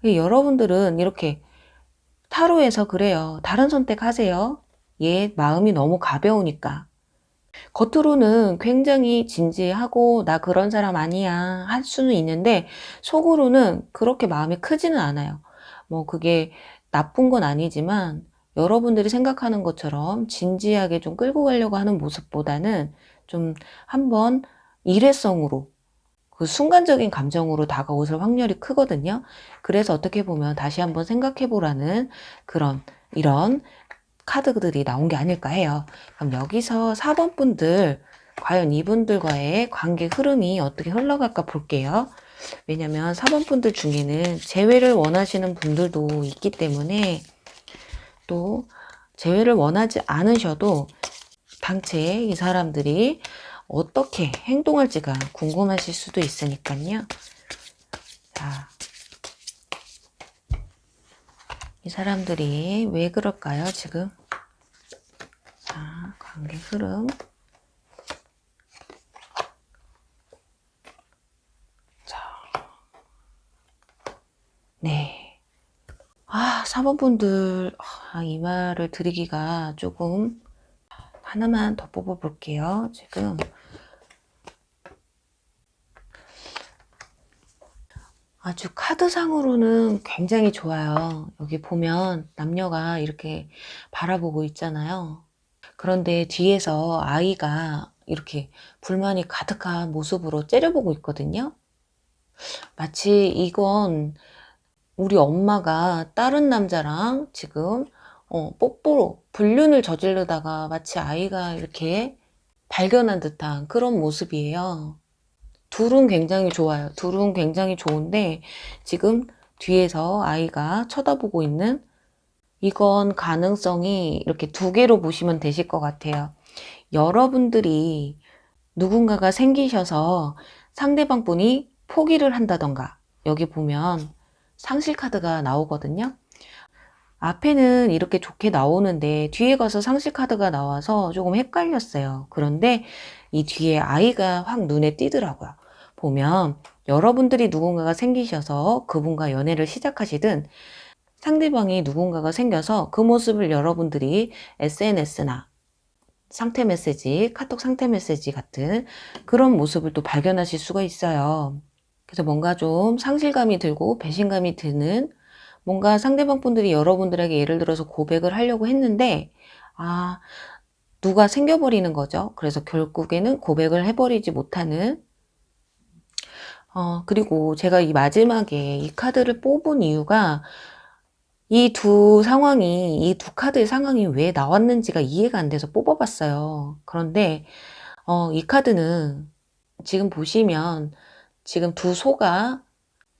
여러분들은 이렇게 타로에서 그래요. 다른 선택하세요. 얘 마음이 너무 가벼우니까. 겉으로는 굉장히 진지하고 나 그런 사람 아니야 할 수는 있는데 속으로는 그렇게 마음이 크지는 않아요. 뭐 그게 나쁜 건 아니지만 여러분들이 생각하는 것처럼 진지하게 좀 끌고 가려고 하는 모습보다는 좀 한번 일회성으로 그 순간적인 감정으로 다가올 확률이 크거든요. 그래서 어떻게 보면 다시 한번 생각해 보라는 이런 카드들이 나온 게 아닐까 해요. 그럼 여기서 4번 분들 과연 이분들과의 관계 흐름이 어떻게 흘러갈까 볼게요. 왜냐면 4번 분들 중에는 재회를 원하시는 분들도 있기 때문에 또 재회를 원하지 않으셔도 당최 이 사람들이 어떻게 행동할지가 궁금하실 수도 있으니까요. 자, 이 사람들이 왜 그럴까요, 지금? 자, 관계 흐름. 자, 네. 4번 분들, 이 말을 드리기가 조금, 하나만 더 뽑아볼게요, 지금. 아주 카드상으로는 굉장히 좋아요. 여기 보면 남녀가 이렇게 바라보고 있잖아요. 그런데 뒤에서 아이가 이렇게 불만이 가득한 모습으로 째려보고 있거든요. 마치 이건 우리 엄마가 다른 남자랑 지금 뽀뽀로 불륜을 저지르다가 마치 아이가 이렇게 발견한 듯한 그런 모습이에요. 둘은 굉장히 좋아요. 둘은 굉장히 좋은데 지금 뒤에서 아이가 쳐다보고 있는 이건 가능성이 이렇게 두 개로 보시면 되실 것 같아요. 여러분들이 누군가가 생기셔서 상대방 분이 포기를 한다던가 여기 보면 상실 카드가 나오거든요. 앞에는 이렇게 좋게 나오는데 뒤에 가서 상실 카드가 나와서 조금 헷갈렸어요. 그런데 이 뒤에 아이가 확 눈에 띄더라고요. 보면 여러분들이 누군가가 생기셔서 그분과 연애를 시작하시든 상대방이 누군가가 생겨서 그 모습을 여러분들이 SNS나 상태 메시지, 카톡 상태 메시지 같은 그런 모습을 또 발견하실 수가 있어요. 그래서 뭔가 좀 상실감이 들고 배신감이 드는, 뭔가 상대방 분들이 여러분들에게 예를 들어서 고백을 하려고 했는데 누가 생겨버리는 거죠. 그래서 결국에는 고백을 해버리지 못하는. 그리고 제가 이 마지막에 이 카드를 뽑은 이유가 이 두 카드의 상황이 왜 나왔는지가 이해가 안 돼서 뽑아봤어요. 그런데 이 카드는 지금 보시면 지금 두 소가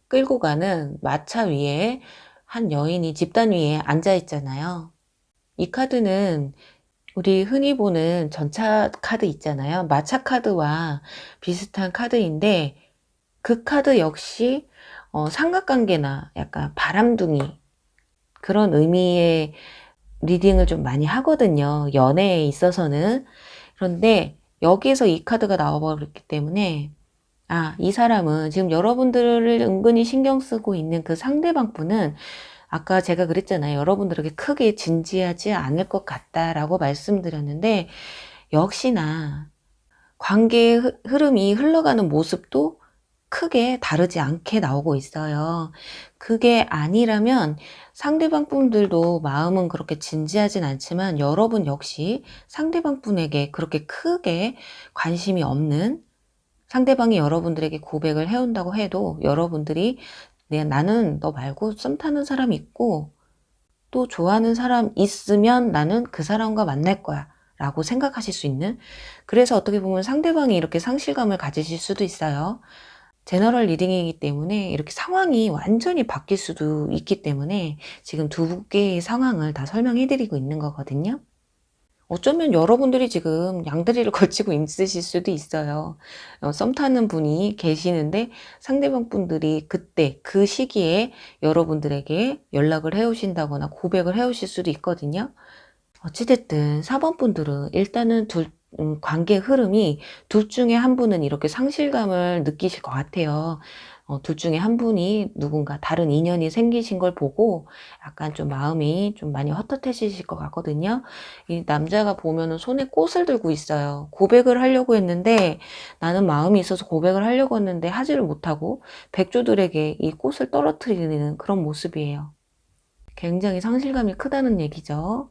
끌고 가는 마차 위에 한 여인이 집단 위에 앉아 있잖아요. 이 카드는 우리 흔히 보는 전차 카드 있잖아요. 마차 카드와 비슷한 카드인데 그 카드 역시 삼각관계나 약간 바람둥이 그런 의미의 리딩을 좀 많이 하거든요. 연애에 있어서는. 그런데 여기에서 이 카드가 나와버렸기 때문에 이 사람은 지금 여러분들을 은근히 신경 쓰고 있는 그 상대방 분은 아까 제가 그랬잖아요. 여러분들에게 크게 진지하지 않을 것 같다라고 말씀드렸는데 역시나 관계의 흐름이 흘러가는 모습도 크게 다르지 않게 나오고 있어요. 그게 아니라면 상대방 분들도 마음은 그렇게 진지하진 않지만 여러분 역시 상대방 분에게 그렇게 크게 관심이 없는, 상대방이 여러분들에게 고백을 해온다고 해도 여러분들이 나는 너 말고 썸 타는 사람 있고 또 좋아하는 사람 있으면 나는 그 사람과 만날 거야 라고 생각하실 수 있는, 그래서 어떻게 보면 상대방이 이렇게 상실감을 가지실 수도 있어요. 제너럴 리딩이기 때문에 이렇게 상황이 완전히 바뀔 수도 있기 때문에 지금 두 개의 상황을 다 설명해 드리고 있는 거거든요. 어쩌면 여러분들이 지금 양다리를 걸치고 있으실 수도 있어요. 썸 타는 분이 계시는데 상대방 분들이 그때 그 시기에 여러분들에게 연락을 해 오신다거나 고백을 해 오실 수도 있거든요. 어찌됐든 4번 분들은 일단은 관계 흐름이 둘 중에 한 분은 이렇게 상실감을 느끼실 것 같아요. 둘 중에 한 분이 누군가 다른 인연이 생기신 걸 보고 약간 좀 마음이 좀 많이 헛헛해지실 것 같거든요. 이 남자가 보면은 손에 꽃을 들고 있어요. 고백을 하려고 했는데 나는 마음이 있어서 고백을 하려고 했는데 하지를 못하고 백조들에게 이 꽃을 떨어뜨리는 그런 모습이에요. 굉장히 상실감이 크다는 얘기죠.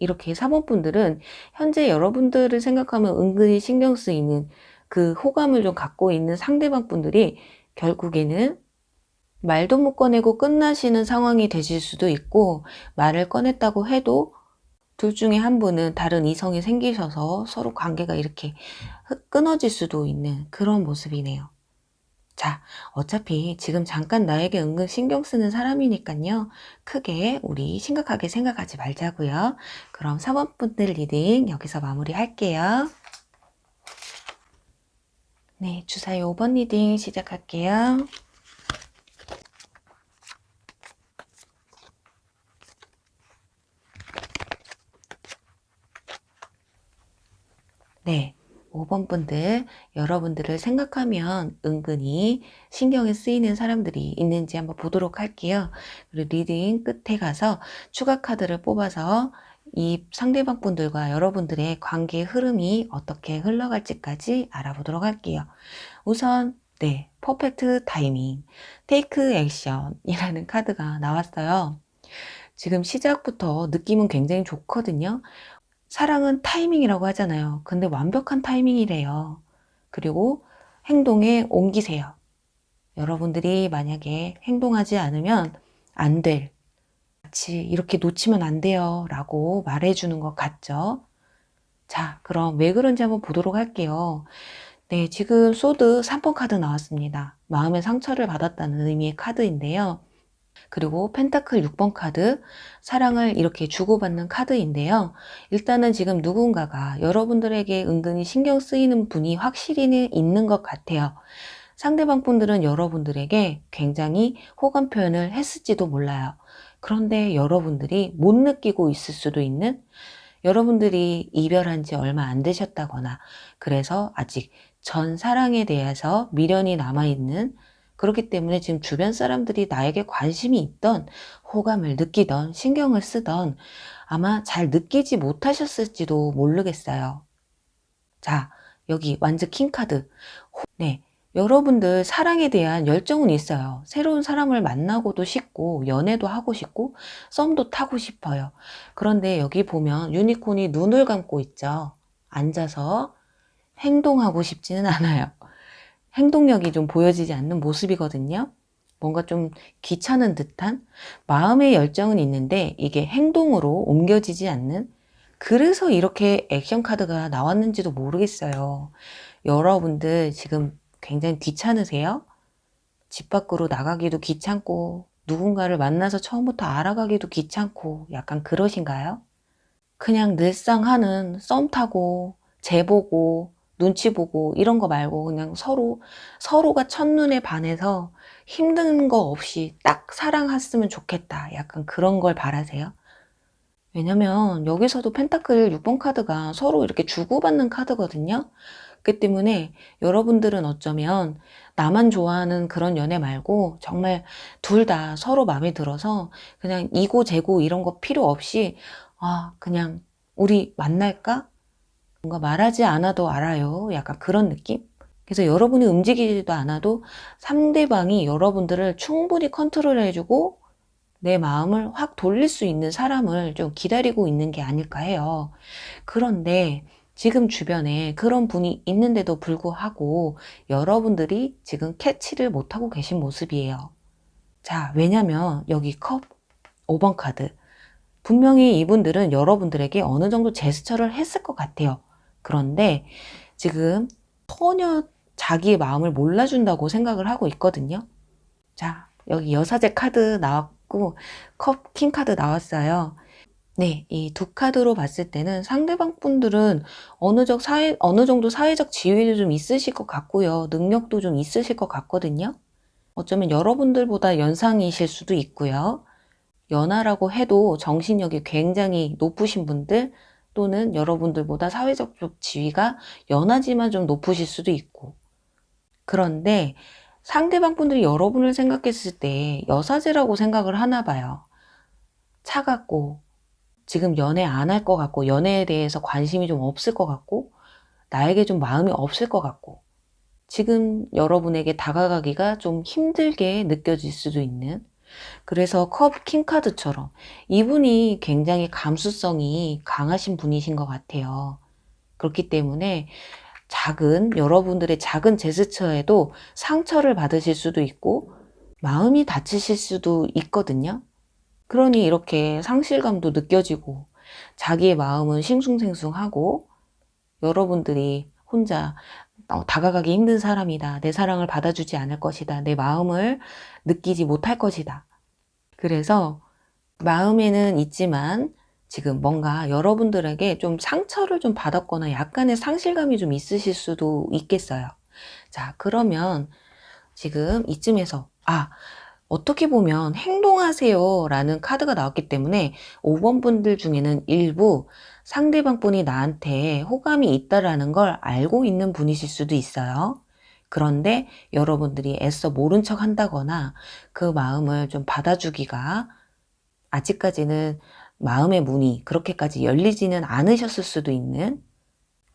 이렇게 사모분들은 현재 여러분들을 생각하면 은근히 신경 쓰이는 그 호감을 좀 갖고 있는 상대방 분들이 결국에는 말도 못 꺼내고 끝나시는 상황이 되실 수도 있고, 말을 꺼냈다고 해도 둘 중에 한 분은 다른 이성이 생기셔서 서로 관계가 이렇게 끊어질 수도 있는 그런 모습이네요. 자, 어차피 지금 잠깐 나에게 은근 신경 쓰는 사람이니까요. 크게 우리 심각하게 생각하지 말자고요. 그럼 4번 분들 리딩 여기서 마무리할게요. 네, 주사위 5번 리딩 시작할게요. 네, 5번 분들, 여러분들을 생각하면 은근히 신경이 쓰이는 사람들이 있는지 한번 보도록 할게요. 그리고 리딩 끝에 가서 추가 카드를 뽑아서 이 상대방 분들과 여러분들의 관계의 흐름이 어떻게 흘러갈지까지 알아보도록 할게요. 우선 네, 퍼펙트 타이밍, 테이크 액션이라는 카드가 나왔어요. 지금 시작부터 느낌은 굉장히 좋거든요. 사랑은 타이밍이라고 하잖아요. 근데 완벽한 타이밍이래요. 그리고 행동에 옮기세요. 여러분들이 만약에 행동하지 않으면 안 될, 같이 이렇게 놓치면 안 돼요 라고 말해주는 것 같죠. 자, 그럼 왜 그런지 한번 보도록 할게요. 네, 지금 소드 3번 카드 나왔습니다. 마음의 상처를 받았다는 의미의 카드인데요. 그리고 펜타클 6번 카드, 사랑을 이렇게 주고받는 카드인데요. 일단은 지금 누군가가 여러분들에게 은근히 신경 쓰이는 분이 확실히 있는 것 같아요. 상대방 분들은 여러분들에게 굉장히 호감 표현을 했을지도 몰라요. 그런데 여러분들이 못 느끼고 있을 수도 있는, 여러분들이 이별한 지 얼마 안 되셨다거나 그래서 아직 전 사랑에 대해서 미련이 남아있는, 그렇기 때문에 지금 주변 사람들이 나에게 관심이 있던, 호감을 느끼던, 신경을 쓰던 아마 잘 느끼지 못하셨을지도 모르겠어요. 자, 여기 완전 킹카드. 네, 여러분들 사랑에 대한 열정은 있어요. 새로운 사람을 만나고도 싶고 연애도 하고 싶고 썸도 타고 싶어요. 그런데 여기 보면 유니콘이 눈을 감고 있죠. 앉아서 행동하고 싶지는 않아요. 행동력이 좀 보여지지 않는 모습이거든요. 뭔가 좀 귀찮은 듯한 마음의 열정은 있는데 이게 행동으로 옮겨지지 않는, 그래서 이렇게 액션 카드가 나왔는지도 모르겠어요. 여러분들 지금 굉장히 귀찮으세요? 집 밖으로 나가기도 귀찮고 누군가를 만나서 처음부터 알아가기도 귀찮고 약간 그러신가요? 그냥 늘상 하는 썸 타고 재보고 눈치 보고 이런 거 말고 그냥 서로가 첫눈에 반해서 힘든 거 없이 딱 사랑했으면 좋겠다. 약간 그런 걸 바라세요? 왜냐면 여기서도 펜타클 6번 카드가 서로 이렇게 주고받는 카드거든요. 그렇기 때문에 여러분들은 어쩌면 나만 좋아하는 그런 연애 말고 정말 둘 다 서로 마음에 들어서 그냥 이고 재고 이런 거 필요 없이 그냥 우리 만날까? 뭔가 말하지 않아도 알아요. 약간 그런 느낌? 그래서 여러분이 움직이지도 않아도 상대방이 여러분들을 충분히 컨트롤해주고 내 마음을 확 돌릴 수 있는 사람을 좀 기다리고 있는 게 아닐까 해요. 그런데 지금 주변에 그런 분이 있는데도 불구하고 여러분들이 지금 캐치를 못하고 계신 모습이에요. 자, 왜냐면 여기 컵 5번 카드. 분명히 이분들은 여러분들에게 어느 정도 제스처를 했을 것 같아요. 그런데 지금 전혀 자기의 마음을 몰라준다고 생각을 하고 있거든요. 자, 여기 여사제 카드 나왔고 컵 킹 카드 나왔어요. 네, 이 두 카드로 봤을 때는 상대방 분들은 어느 정도 사회적 지위도 좀 있으실 것 같고요. 능력도 좀 있으실 것 같거든요. 어쩌면 여러분들보다 연상이실 수도 있고요. 연하라고 해도 정신력이 굉장히 높으신 분들, 또는 여러분들보다 사회적 지위가 연하지만 좀 높으실 수도 있고. 그런데 상대방 분들이 여러분을 생각했을 때 여사제라고 생각을 하나 봐요. 차갑고 지금 연애 안 할 것 같고 연애에 대해서 관심이 좀 없을 것 같고 나에게 좀 마음이 없을 것 같고 지금 여러분에게 다가가기가 좀 힘들게 느껴질 수도 있는, 그래서 컵 킹카드처럼 이분이 굉장히 감수성이 강하신 분이신 것 같아요. 그렇기 때문에 여러분들의 작은 제스처에도 상처를 받으실 수도 있고 마음이 다치실 수도 있거든요. 그러니 이렇게 상실감도 느껴지고 자기의 마음은 싱숭생숭하고 여러분들이 혼자 다가가기 힘든 사람이다. 내 사랑을 받아주지 않을 것이다. 내 마음을 느끼지 못할 것이다. 그래서 마음에는 있지만 지금 뭔가 여러분들에게 좀 상처를 좀 받았거나 약간의 상실감이 좀 있으실 수도 있겠어요. 자, 그러면 지금 이쯤에서 어떻게 보면 행동하세요 라는 카드가 나왔기 때문에 5번 분들 중에는 일부 상대방 분이 나한테 호감이 있다라는 걸 알고 있는 분이실 수도 있어요. 그런데 여러분들이 애써 모른 척 한다거나 그 마음을 좀 받아주기가 아직까지는 마음의 문이 그렇게까지 열리지는 않으셨을 수도 있는,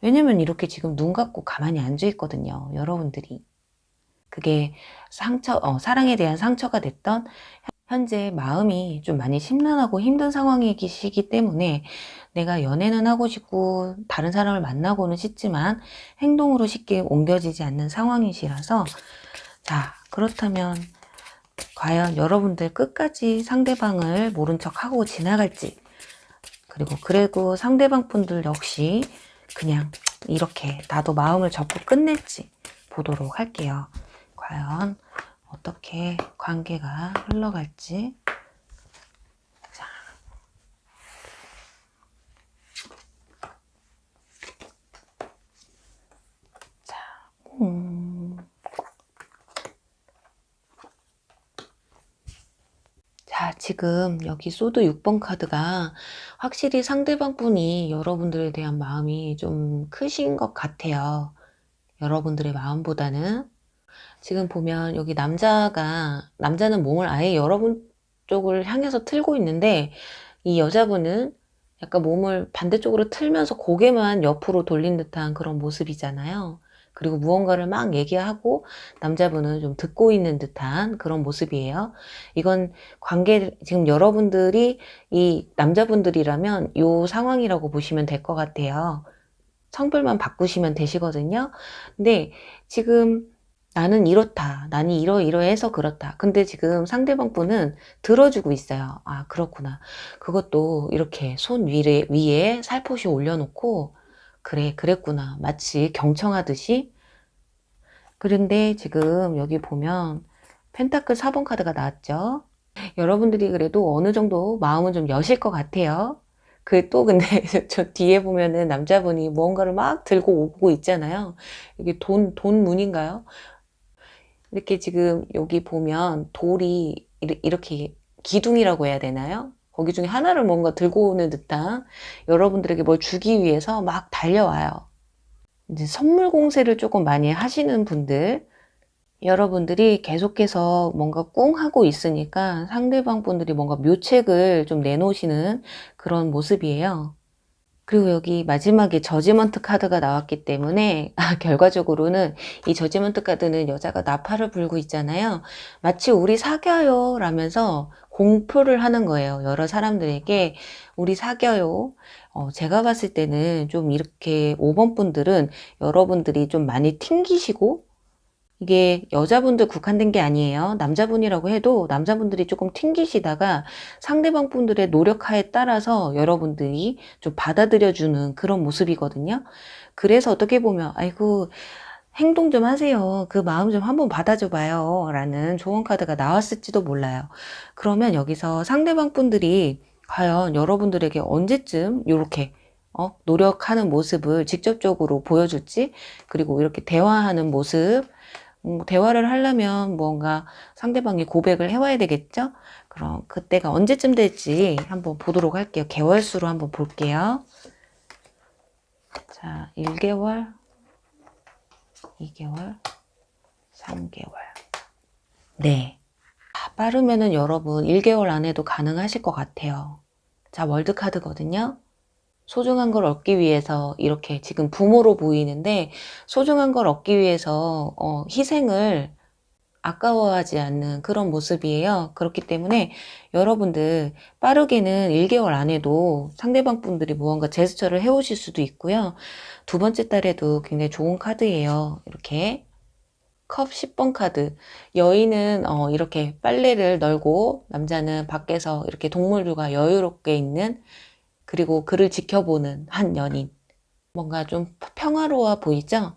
왜냐면 이렇게 지금 눈 감고 가만히 앉아 있거든요. 여러분들이. 그게 사랑에 대한 상처가 됐던 현재 마음이 좀 많이 심란하고 힘든 상황이시기 때문에 내가 연애는 하고 싶고 다른 사람을 만나고는 싶지만 행동으로 쉽게 옮겨지지 않는 상황이시라서, 자, 그렇다면 과연 여러분들 끝까지 상대방을 모른 척하고 지나갈지, 그리고 상대방 분들 역시 그냥 이렇게 나도 마음을 접고 끝낼지 보도록 할게요. 과연 어떻게 관계가 흘러갈지. 자, 자, 자, 지금 여기 소드 6번 카드가 확실히 상대방 분이 여러분들에 대한 마음이 좀 크신 것 같아요. 여러분들의 마음보다는. 지금 보면 여기 남자는 몸을 아예 여러분 쪽을 향해서 틀고 있는데, 이 여자분은 약간 몸을 반대쪽으로 틀면서 고개만 옆으로 돌린 듯한 그런 모습이잖아요. 그리고 무언가를 막 얘기하고 남자분은 좀 듣고 있는 듯한 그런 모습이에요. 이건 지금 여러분들이 이 남자분들이라면 이 상황이라고 보시면 될 것 같아요. 성별만 바꾸시면 되시거든요. 근데 지금 나는 이렇다. 나는 이러이러해서 그렇다. 근데 지금 상대방 분은 들어주고 있어요. 아, 그렇구나. 그것도 이렇게 손 위에 살포시 올려놓고, 그래, 그랬구나. 마치 경청하듯이. 그런데 지금 여기 보면 펜타클 4번 카드가 나왔죠. 여러분들이 그래도 어느 정도 마음은 좀 여실 것 같아요. 근데 저 뒤에 보면은 남자분이 무언가를 막 들고 오고 있잖아요. 이게 돈 문인가요? 이렇게 지금 여기 보면 돌이 이렇게 기둥이라고 해야 되나요? 거기 중에 하나를 뭔가 들고 오는 듯한, 여러분들에게 뭘 주기 위해서 막 달려와요. 이제 선물 공세를 조금 많이 하시는 분들, 여러분들이 계속해서 뭔가 꿍 하고 있으니까 상대방 분들이 뭔가 묘책을 좀 내놓으시는 그런 모습이에요. 그리고 여기 마지막에 저지먼트 카드가 나왔기 때문에 결과적으로는 이 저지먼트 카드는 여자가 나팔을 불고 있잖아요. 마치 우리 사귀어요 라면서 공표를 하는 거예요. 여러 사람들에게 우리 사귀어요. 제가 봤을 때는 좀 이렇게 5번 분들은 여러분들이 좀 많이 튕기시고, 이게 여자분들 국한된 게 아니에요. 남자분이라고 해도 남자분들이 조금 튕기시다가 상대방 분들의 노력하에 따라서 여러분들이 좀 받아들여주는 그런 모습이거든요. 그래서 어떻게 보면 아이고, 행동 좀 하세요. 그 마음 좀 한번 받아줘 봐요. 라는 조언 카드가 나왔을지도 몰라요. 그러면 여기서 상대방 분들이 과연 여러분들에게 언제쯤 이렇게 노력하는 모습을 직접적으로 보여줄지, 그리고 이렇게 대화하는 모습, 대화를 하려면 뭔가 상대방이 고백을 해와야 되겠죠? 그럼 그때가 언제쯤 될지 한번 보도록 할게요. 개월수로 한번 볼게요. 자, 1개월, 2개월, 3개월. 네. 빠르면은 여러분 1개월 안에도 가능하실 것 같아요. 자, 월드카드거든요. 소중한 걸 얻기 위해서 이렇게 지금 부모로 보이는데, 소중한 걸 얻기 위해서 희생을 아까워하지 않는 그런 모습이에요. 그렇기 때문에 여러분들 빠르게는 1개월 안에도 상대방 분들이 무언가 제스처를 해오실 수도 있고요. 두 번째 달에도 굉장히 좋은 카드예요. 이렇게 컵 10번 카드. 여인은 이렇게 빨래를 널고, 남자는 밖에서 이렇게 동물들과 여유롭게 있는, 그리고 그를 지켜보는 한 연인. 뭔가 좀 평화로워 보이죠?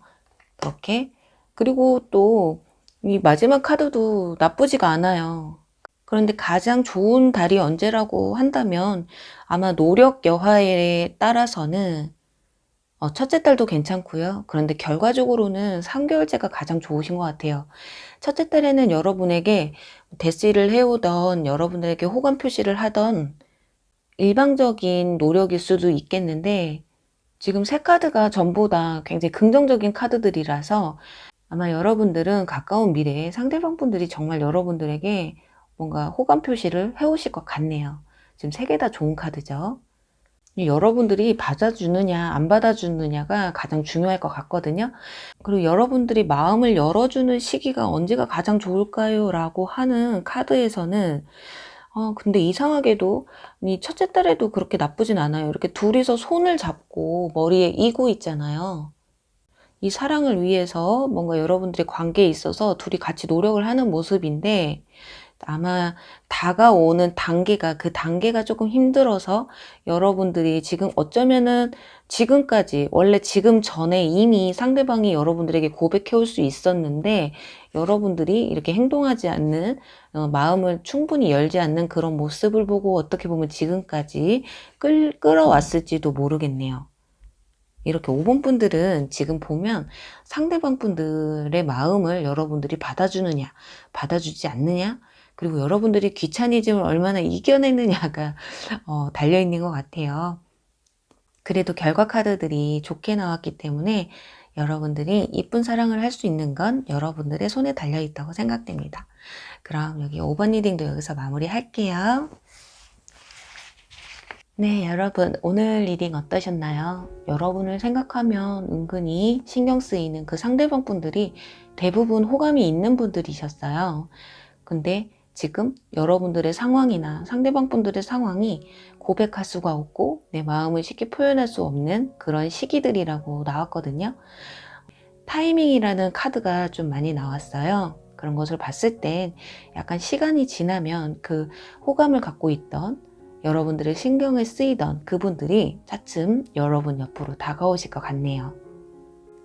그렇게. 그리고 또 이 마지막 카드도 나쁘지가 않아요. 그런데 가장 좋은 달이 언제라고 한다면 아마 노력 여하에 따라서는 첫째 달도 괜찮고요. 그런데 결과적으로는 3개월째가 가장 좋으신 것 같아요. 첫째 달에는 여러분에게 대시를 해오던, 여러분에게 호감 표시를 하던 일방적인 노력일 수도 있겠는데, 지금 세 카드가 전부 다 굉장히 긍정적인 카드들이라서 아마 여러분들은 가까운 미래에 상대방 분들이 정말 여러분들에게 뭔가 호감 표시를 해오실 것 같네요. 지금 세 개 다 좋은 카드죠. 여러분들이 받아주느냐 안 받아주느냐가 가장 중요할 것 같거든요. 그리고 여러분들이 마음을 열어주는 시기가 언제가 가장 좋을까요? 라고 하는 카드에서는 근데 이상하게도 이 첫째 달에도 그렇게 나쁘진 않아요. 이렇게 둘이서 손을 잡고 머리에 이고 있잖아요. 이 사랑을 위해서 뭔가 여러분들의 관계에 있어서 둘이 같이 노력을 하는 모습인데, 아마 다가오는 그 단계가 조금 힘들어서 여러분들이 지금 어쩌면은 지금까지, 원래 지금 전에 이미 상대방이 여러분들에게 고백해 올 수 있었는데, 여러분들이 이렇게 행동하지 않는, 마음을 충분히 열지 않는 그런 모습을 보고 어떻게 보면 지금까지 끌어왔을지도 모르겠네요. 이렇게 5번 분들은 지금 보면 상대방 분들의 마음을 여러분들이 받아주느냐, 받아주지 않느냐, 그리고 여러분들이 귀차니즘을 얼마나 이겨내느냐가 달려있는 것 같아요. 그래도 결과 카드들이 좋게 나왔기 때문에 여러분들이 이쁜 사랑을 할 수 있는 건 여러분들의 손에 달려 있다고 생각됩니다. 그럼 여기 5번 리딩도 여기서 마무리 할게요. 네, 여러분 오늘 리딩 어떠셨나요? 여러분을 생각하면 은근히 신경 쓰이는 그 상대방 분들이 대부분 호감이 있는 분들이셨어요. 근데 지금 여러분들의 상황이나 상대방 분들의 상황이 고백할 수가 없고 내 마음을 쉽게 표현할 수 없는 그런 시기들이라고 나왔거든요. 타이밍이라는 카드가 좀 많이 나왔어요. 그런 것을 봤을 땐 약간 시간이 지나면 그 호감을 갖고 있던 여러분들의 신경을 쓰이던 그분들이 차츰 여러분 옆으로 다가오실 것 같네요.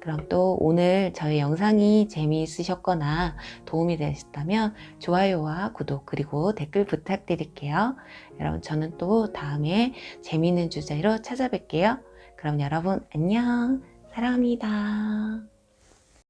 그럼 또 오늘 저희 영상이 재미있으셨거나 도움이 되셨다면 좋아요와 구독 그리고 댓글 부탁드릴게요. 여러분 저는 또 다음에 재미있는 주제로 찾아뵐게요. 그럼 여러분 안녕. 사랑합니다.